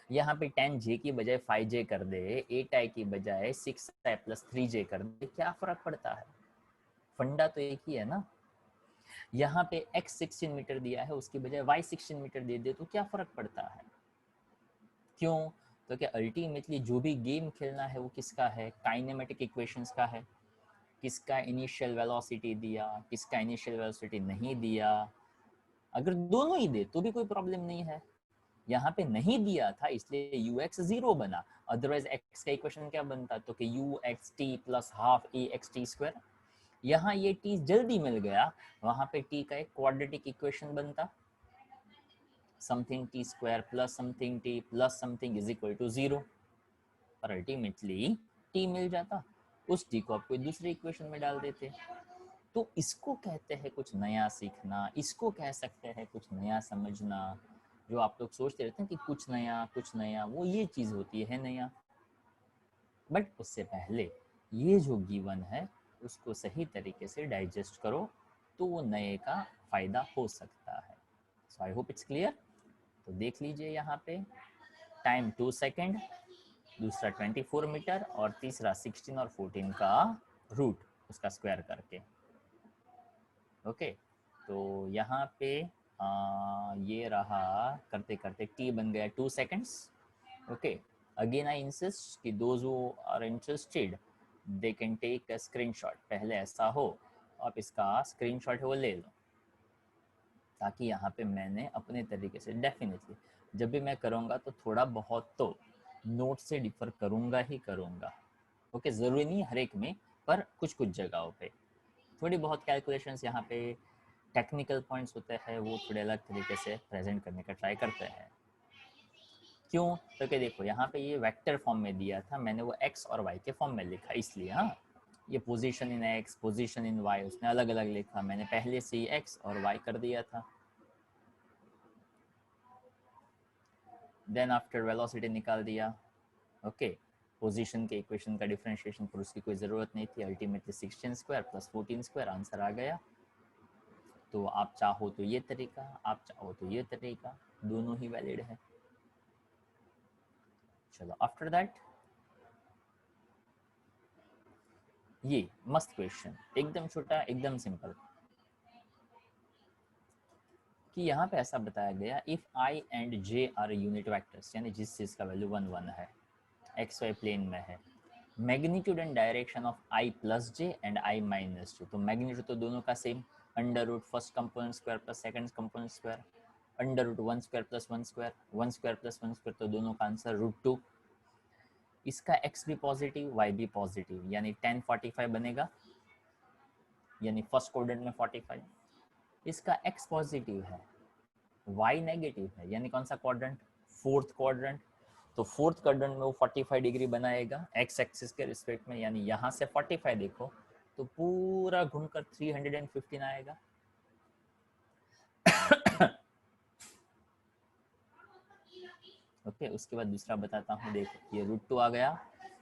यहाँ पे 10j की बजाय 5j कर दे, 8i की बजाय 6i प्लस 3j कर दे, क्या फर्क पड़ता है, फंडा तो एक ही है ना। यहाँ पे x 16 मीटर दिया है उसकी बजाय y 16 मीटर दे दे तो क्या फर्क पड़ता है, क्यों, तो क्या अल्टीमेटली जो भी गेम खेलना है वो किसका है, काइनेमेटिक इक्वेशंस का है, किसका इनिशियल वेलोसिटी दिया, किसका इनिशियल वेलोसिटी नहीं दिया। अगर दोनों ही दे तो भी कोई प्रॉब्लम नहीं है, यहाँ पे नहीं दिया था इसलिए ux 0 बना, अदरवाइज x का इक्वेशन क्या बनता, तो कि ux t plus half a x t square, यहाँ ये t जल्दी मिल गया, वहां पे t का एक क्वाड्रेटिक इक्वेशन बनता, something t square plus something t plus something is equal to 0, और अल्टीमेटली t मिल जाता। उस t को आप कोई दूसरे इक्वेशन में डाल देते। तो इसको कहते हैं कुछ नया सीखना, इसको कह सकते हैं कुछ नया समझना। जो आप लोग सोचते रहते हैं कि कुछ नया, वो ये चीज़ होती है नया। बट उससे पहले ये जो गिवन है उसको सही तरीके से डाइजेस्ट करो, तो वो नए का फ़ायदा हो सकता है। सो आई होप इट्स क्लियर। तो देख लीजिए यहाँ पे टाइम 2 सेकेंड, दूसरा 24 मीटर और तीसरा 16 और 14 का रूट उसका स्क्वायर करके। ओके, तो यहाँ पे ये रहा, करते करते t बन गया 2 seconds. Okay, again I insist कि those who are interested they can take a screenshot. पहले ऐसा हो आप इसका स्क्रीनशॉट है वो ले लो, ताकि यहाँ पे मैंने अपने तरीके से डेफिनेटली जब भी मैं करूँगा तो थोड़ा बहुत तो नोट से डिफर करूँगा ही करूँगा। ओके, ज़रूरी नहीं हर एक में, पर कुछ कुछ जगहों पे थोड़ी बहुत कैलकुलेशंस यहाँ पे टेक्निकल पॉइंट्स होते हैं वो थोड़े अलग तरीके से प्रेजेंट करने का ट्राई करते हैं। क्यों? तो कि देखो यहाँ पे ये वेक्टर फॉर्म में दिया था, मैंने वो x और y के फॉर्म में लिखा, इसलिए हाँ ये position in x position in y उसने अलग अलग लिखा, मैंने पहले से ही x और y कर दिया था। देन आफ्टर वेलोसिटी निकाल दिया। ओके, पोजीशन के इक्वेशन का डिफरेंशिएशन पर उसकी कोई ज़रूरत नहीं थी, ultimately 16 square plus 14 square answer आ गया। तो आप चाहो तो ये तरीका, आप चाहो तो ये तरीका, दोनों ही वैलिड है। चलो आफ्टर दैट ये मस्त क्वेश्चन, एकदम छोटा एकदम सिंपल, कि यहाँ पे ऐसा बताया गया if i and j are unit vectors, यानी जिस चीज़ का वैल्यू 1 1 है, एक्स वाई प्लेन में है, magnitude and direction of i plus J and i minus J. तो मैग्नीट्यूड तो दोनों का same, under root first component square plus second component square, under root 1 square plus 1 square, 1 square plus 1 square, तो दोनों का आंसर √2। इसका x भी पॉजिटिव y भी पॉजिटिव, यानी 1045 बनेगा, यानी फर्स्ट क्वाड्रेंट में 45। इसका x पॉजिटिव है, y नेगेटिव है, यानी कौन सा क्वाड्रेंट? Fourth quadrant. तो फोर्थ क्वाड्रेंट में वो 45 डिग्री बनाएगा x एक्सिस के रिस्पेक्ट में, यानी यहाँ से 45 देखो तो पूरा घूमकर 315 आएगा। ओके, उसके बाद दूसरा बताता हूँ, देखो ये √2 आ गया,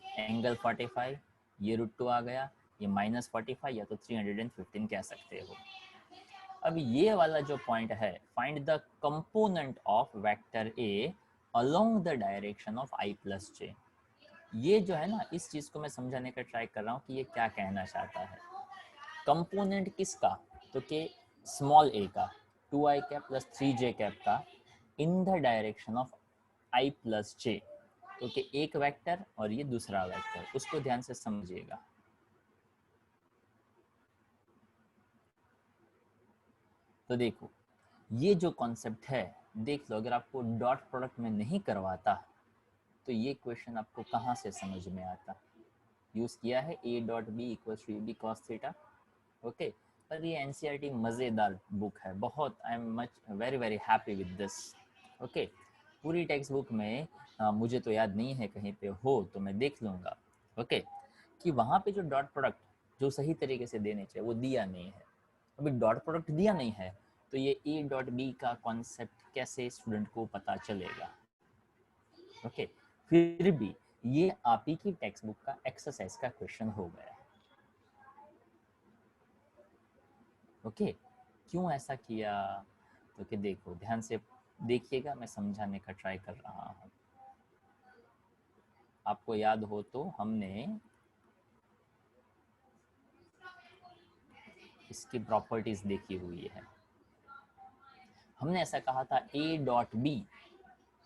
एंगल 45, ये √2 आ गया, ये -45 या तो 315 कह सकते हो। अब ये वाला जो पॉइंट है, find the component of vector A along the direction of i plus J. ये जो है ना, इस चीज़ को मैं समझाने का ट्राई कर रहा हूँ कि ये क्या कहना चाहता है। कंपोनेंट किसका? तो कि स्मॉल a का, 2i cap plus 3j cap का, in the direction of i plus J. तो कि एक वेक्टर और ये दूसरा वेक्टर, उसको ध्यान से समझिएगा। तो देखो ये जो कॉन्सेप्ट है, देख लो, अगर आपको डॉट प्रोडक्ट में नहीं करवाता तो ये क्वेश्चन आपको कहाँ से समझ में आता। यूज़ किया है a dot B equals to B cos theta. Okay, पर ये एनसीईआरटी मज़ेदार बुक है बहुत, I am much very very happy with this. Okay, पूरी टेक्स्ट बुक में मुझे तो याद नहीं है, कहीं पे हो तो मैं देख लूँगा। ओके, कि वहाँ पे जो डॉट प्रोडक्ट जो सही तरीके से देने चाहिए वो दिया नहीं है। अभी डॉट प्रोडक्ट दिया नहीं है तो ये ए डॉट बी का कॉन्सेप्ट कैसे स्टूडेंट को पता चलेगा। ओके, फिर भी ये आप ही की टेक्स्ट बुक का एक्सरसाइज का क्वेश्चन हो गया। ओके, क्यों ऐसा किया? तो कि देखो ध्यान से देखिएगा, मैं समझाने का ट्राई कर रहा हूँ। आपको याद हो तो हमने इसकी प्रॉपर्टीज देखी हुई है। हमने ऐसा कहा था A dot B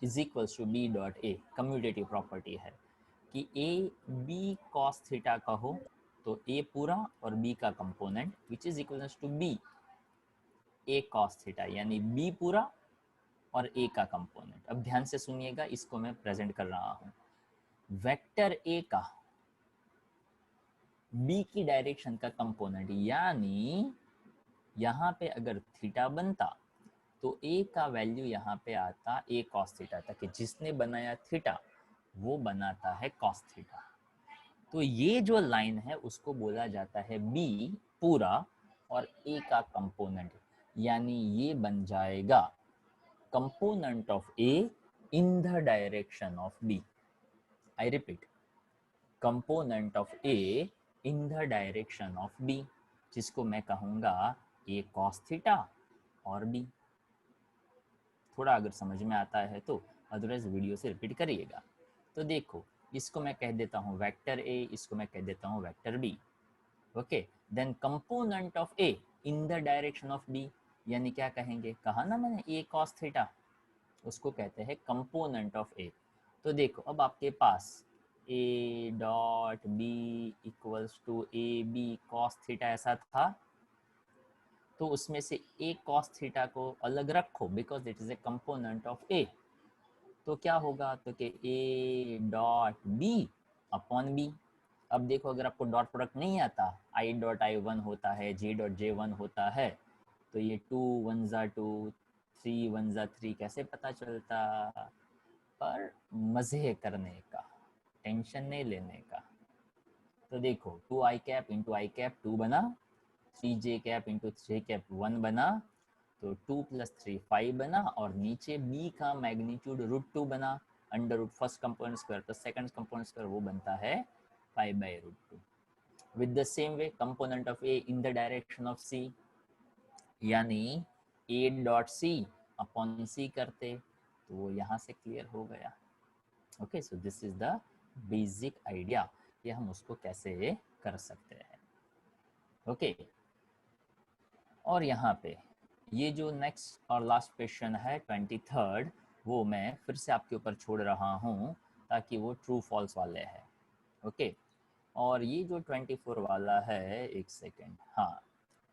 is equals to B dot A, commutative property है कि ए बी कॉस थीटा का हो तो ए पूरा और बी का component which is equals to B A cos theta, यानी बी पूरा और ए का कंपोनेंट। अब ध्यान से सुनिएगा, इसको मैं प्रेजेंट कर रहा हूँ। वेक्टर ए का बी की डायरेक्शन का कंपोनेंट, यानी यहाँ पे अगर थीटा बनता तो ए का वैल्यू यहाँ पे आता ए कॉस थीटा, ताकि जिसने बनाया थीटा वो बनाता है कॉस थीटा। तो ये जो लाइन है उसको बोला जाता है बी पूरा और ए का कंपोनेंट, यानी ये बन जाएगा component of A in the direction of B. I repeat, component of A in the direction of B, जिसको मैं कहूँगा ए कॉस थीटा और बी। थोड़ा अगर समझ में आता है तो, अदरवाइज वीडियो से रिपीट करिएगा। तो देखो, इसको मैं कह देता हूँ वेक्टर ए, इसको मैं कह देता हूँ vector B. Okay, then component of A in the direction of B, यानी क्या कहेंगे, कहा ना मैंने ए कॉस थीटा, उसको कहते हैं कंपोनेंट ऑफ ए। तो देखो अब आपके पास A dot B equals to A B cos theta ऐसा था, तो उसमें से ए कॉस थीटा को अलग रखो because it is a component of A. तो क्या होगा, तो कि A dot B upon B. अब देखो अगर आपको डॉट प्रोडक्ट नहीं आता, आई डॉट आई वन होता है, जे डॉट जे वन होता है, तो ये 2 1 ज़ा 2 3 1 ज़ा 3 कैसे पता चलता, पर मज़े करने का, टेंशन नहीं लेने का। तो देखो 2 आई कैप इंटू आई कैप 2 बना, 3 जे कैप इंटू जे कैप 1 बना, तो 2 प्लस 3 5 बना, और नीचे b का मैग्नीट्यूड √2 बना, under root first component square plus second component square, वो बनता है 5/√2। With the same way component of a in the direction of c, यानी a dot c upon c करते, तो वो यहाँ से क्लियर हो गया। Okay, so this is the basic idea कि हम उसको कैसे कर सकते हैं। ओके, और यहाँ पे ये जो नेक्स्ट और लास्ट क्वेश्चन है 23rd, वो मैं फिर से आपके ऊपर छोड़ रहा हूँ ताकि वो ट्रू फॉल्स वाले हैं। ओके, और ये जो 24 वाला है, एक सेकेंड, हाँ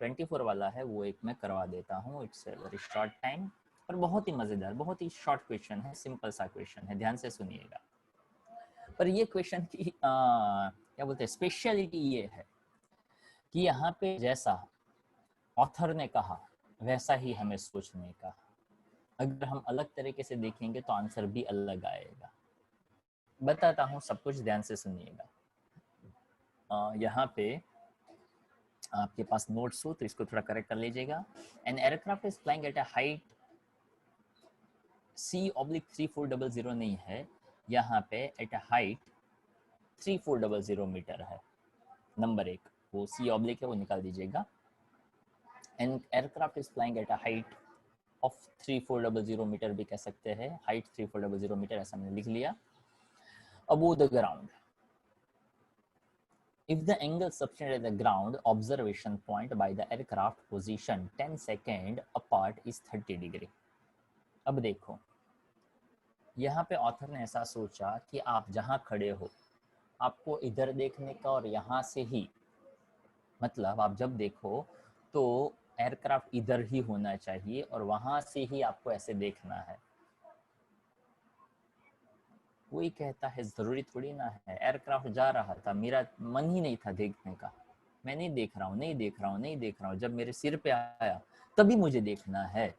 24 वाला है वो एक मैं करवा देता हूँ। It's a very short time, पर बहुत ही मज़ेदार, बहुत ही शॉर्ट क्वेश्चन है, सिंपल सा क्वेश्चन है, ध्यान से सुनिएगा। पर ये क्वेश्चन की क्या बोलते हैं स्पेशलिटी ये है कि यहाँ पे जैसा ऑथर ने कहा वैसा ही हमें सोचने का। अगर हम अलग तरीके से देखेंगे तो आंसर भी अलग आएगा। बताता हूँ, सब कुछ ध्यान से सुनिएगा। यहाँ पे आपके पास नोट्स हो तो इसको थोड़ा करेक्ट कर लीजिएगा। An aircraft is flying at a height C/3400 नहीं है, यहाँ पे एट अ हाइट 3400 मीटर है। नंबर एक, वो C ऑब्लिक है वो निकाल दीजिएगा। An aircraft is flying at a height of 3400 metre भी कह सकते हैं, हाइट 3400 मीटर ऐसा मैंने लिख लिया। Above the ground, if the angle subtended at the ground observation point by the aircraft position 10 second apart is 30 degree। अब देखो यहाँ पे ऑथर ने ऐसा सोचा कि आप जहाँ खड़े हो आपको इधर देखने का, और यहाँ से ही, मतलब आप जब देखो तो एयरक्राफ्ट इधर ही होना चाहिए और वहाँ से ही आपको ऐसे देखना है। कोई कहता है ज़रूरी थोड़ी ना है, एयरक्राफ्ट जा रहा था, मेरा मन ही नहीं था देखने का, मैं नहीं देख रहा हूँ, नहीं देख रहा हूँ, नहीं देख रहा हूँ, जब मेरे सिर पे आया तभी मुझे देखना है।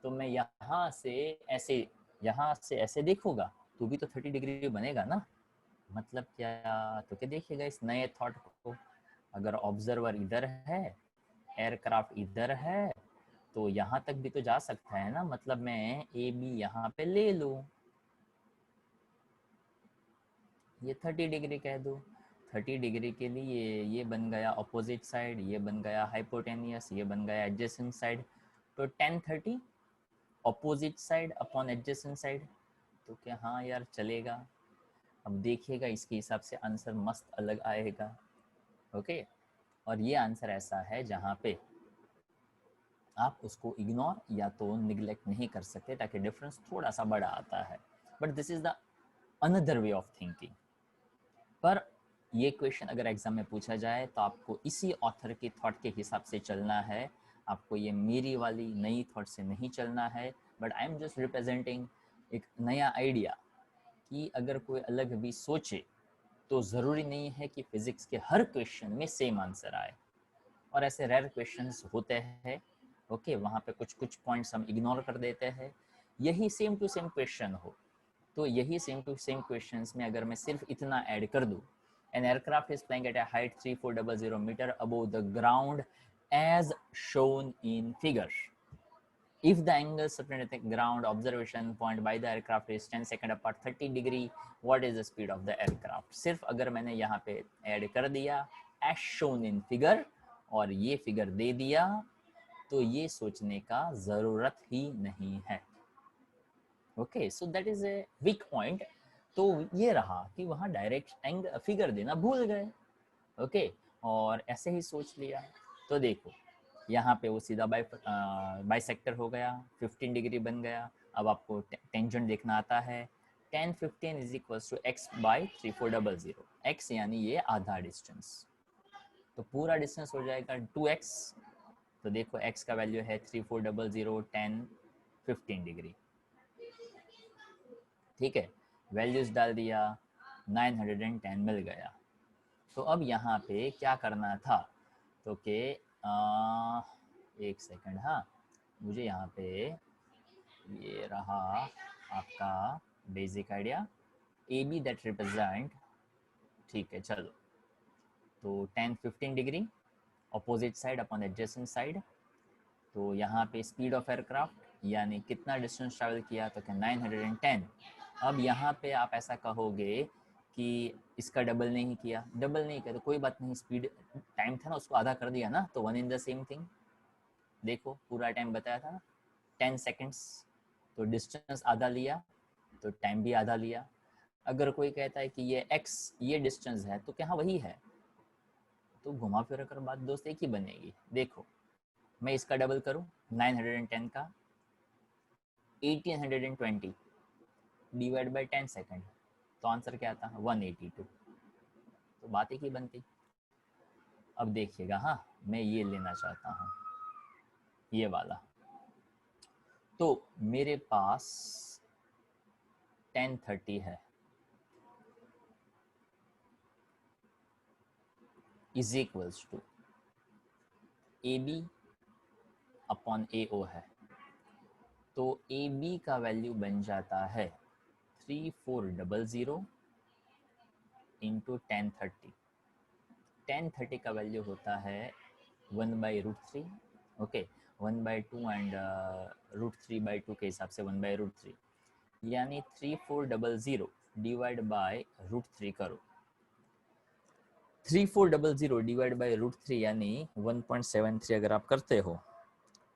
तो मैं यहाँ से ऐसे, यहाँ से ऐसे देखूंगा तो भी तो 30 डिग्री बनेगा ना। मतलब क्या, तो क्या देखिएगा इस नए थॉट को, अगर ऑब्जर्वर इधर है, एयरक्राफ्ट इधर है, तो यहाँ तक भी तो जा सकता है ना, मतलब मैं ए बी यहाँ पे ले लूँ, ये 30 डिग्री कह दो। 30 डिग्री के लिए ये बन गया अपोजिट साइड, ये बन गया हाइपोटेनियस, ये बन गया एडजेसेंट साइड। तो 10 30 opposite side upon adjacent side, तो क्या हाँ यार चलेगा। अब देखिएगा इसके हिसाब से आंसर मस्त अलग आएगा। ओके, और ये आंसर ऐसा है जहाँ पे आप उसको इग्नोर या तो निगलेक्ट नहीं कर सकते, ताकि डिफरेंस थोड़ा सा बड़ा आता है। But this is the another way of thinking. पर ये क्वेश्चन अगर एग्जाम में पूछा जाए तो आपको इसी ऑथर के थॉट के हिसाब से चलना है, आपको ये मेरी वाली नई थॉट से नहीं चलना है। But I am just representing एक नया आइडिया कि अगर कोई अलग भी सोचे तो ज़रूरी नहीं है कि फिज़िक्स के हर क्वेश्चन में सेम आंसर आए, और ऐसे रेयर क्वेश्चंस होते हैं। ओके, वहाँ पे कुछ कुछ पॉइंट्स हम इग्नोर कर देते हैं। यही सेम टू सेम क्वेश्चन हो, तो यही सेम टू सेम क्वेश्चंस में अगर मैं सिर्फ इतना ऐड कर दूँ, an aircraft is flying at a height 3400 metre above the ground as shown in figure. If the angle separated the ground observation point by the aircraft is 10 second apart 30 degree, what is the speed of the aircraft? सिर्फ अगर मैंने यहाँ पे ऐड कर दिया as shown in figure और ये फिगर दे दिया, तो ये सोचने का ज़रूरत ही नहीं है। Okay, so that is a weak point. तो ये रहा कि वहाँ डायरेक्ट एंगल फिगर देना भूल गए। ओके, और ऐसे ही सोच लिया। तो देखो यहाँ पे वो सीधा बाइसेक्टर हो गया, 15 डिग्री बन गया। अब आपको टेंजेंट देखना आता है, 10 15 is equals to x by 3400, x यानी ये आधा डिस्टेंस, तो पूरा डिस्टेंस हो जाएगा 2x। तो देखो x का वैल्यू है 3400 10 15 डिग्री, ठीक है। वैल्यूज डाल दिया, 910 मिल गया। तो अब यहाँ पे क्या करना था, तो कि एक सेकंड, हाँ, मुझे यहाँ पे ये रहा आपका basic idea, A B that represent, ठीक है चलो, तो 10 15 degree opposite side upon adjacent side. तो यहाँ पे स्पीड ऑफ एयरक्राफ्ट यानी कितना डिस्टेंस ट्रैवल किया, तो क्या 910। अब यहाँ पे आप ऐसा कहोगे कि इसका डबल नहीं किया, डबल नहीं किया तो कोई बात नहीं, स्पीड टाइम था ना उसको आधा कर दिया ना, तो one in the same thing. देखो पूरा टाइम बताया था ना 10 सेकेंड्स, तो डिस्टेंस आधा लिया तो टाइम भी आधा लिया। अगर कोई कहता है कि ये x ये डिस्टेंस है, तो क्या हाँ वही है, तो घुमा फिर कर बात दोस्त एक ही बनेगी। देखो मैं इसका डबल करूँ 910 का 1820 डिवाइड बाई 10 सेकेंड, तो आंसर क्या आता है 182, तो बात एक ही बनती। अब देखिएगा, हाँ मैं ये लेना चाहता हूँ ये वाला, तो मेरे पास 1030 है is equals to A B upon A O है, तो ए बी का वैल्यू बन जाता है 3400 इंटू 1030। 1030 का वैल्यू होता है 1/√3, ओके, 1/2 एंड √3/2 के हिसाब से 1/√3, यानी 3400 डिवाइड बाय √3 करो, 3400 डिवाइड बाय √3 यानी 1.73 अगर आप करते हो,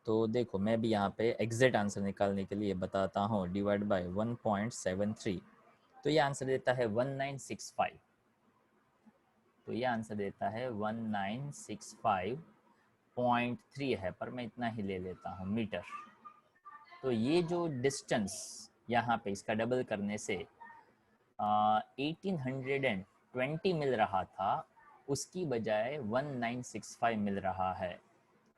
तो देखो मैं भी यहाँ पे एग्जैक्ट आंसर निकालने के लिए बताता हूँ, डिवाइड बाय 1.73, तो ये आंसर देता है 1965, तो ये आंसर देता है 1965.3 है, पर मैं इतना ही ले लेता हूँ मीटर। तो ये जो डिस्टेंस यहाँ पे इसका डबल करने से 1820 मिल रहा था, उसकी बजाय 1965 मिल रहा है।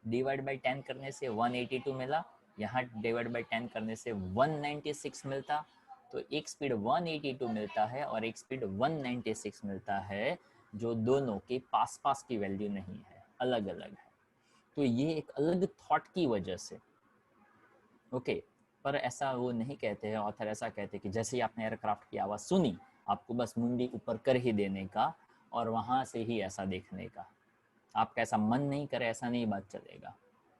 डिवाइड बाई 10 करने से 182 मिला, यहाँ डिवाइड बाई 10 करने से 196 मिलता, तो एक स्पीड 182 मिलता है और एक स्पीड 196 मिलता है, जो दोनों के पास पास की वैल्यू नहीं है, अलग अलग है। तो ये एक अलग थॉट की वजह से, ओके, पर ऐसा वो नहीं कहते हैं ऑथर, ऐसा कहते हैं कि जैसे ही आपने एयरक्राफ्ट की आवाज़ सुनी, आपको बस मुंडी ऊपर कर ही देने का और वहाँ से ही ऐसा देखने का, आपका ऐसा मन नहीं करे ऐसा नहीं बात चलेगा।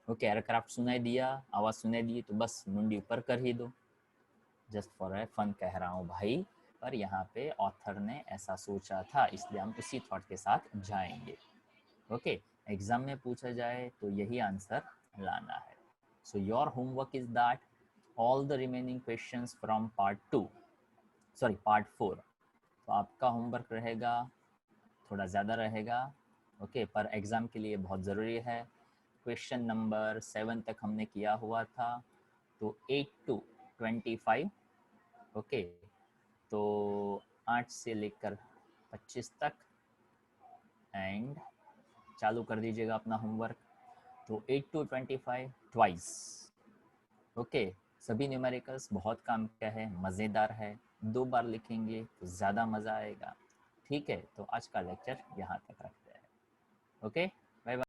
ओके, एयरक्राफ्ट सुनाई दिया, आवाज़ सुनाई दी, तो बस मुंडी ऊपर कर ही दो, जस्ट फॉर ए फन कह रहा हूँ भाई, पर यहाँ पे ऑथर ने ऐसा सोचा था, इसलिए हम उसी थॉट के साथ जाएंगे। ओके, एग्जाम में पूछा जाए तो यही आंसर लाना है। So your homework is that all the remaining questions from part 4, तो आपका होमवर्क रहेगा थोड़ा ज़्यादा रहेगा, ओके, पर एग्ज़ाम के लिए बहुत ज़रूरी है। क्वेश्चन नंबर 7 तक हमने किया हुआ था, तो 8 to 25, ओके, तो 8 से लेकर 25 तक, एंड चालू कर दीजिएगा अपना होमवर्क। तो 8 to 25 ट्वाइस, ओके, सभी न्यूमेरिकल्स बहुत काम का है, मज़ेदार है, 2 बार लिखेंगे तो ज़्यादा मज़ा आएगा, ठीक है, तो आज का लेक्चर यहाँ तक रखते हैं। ओके।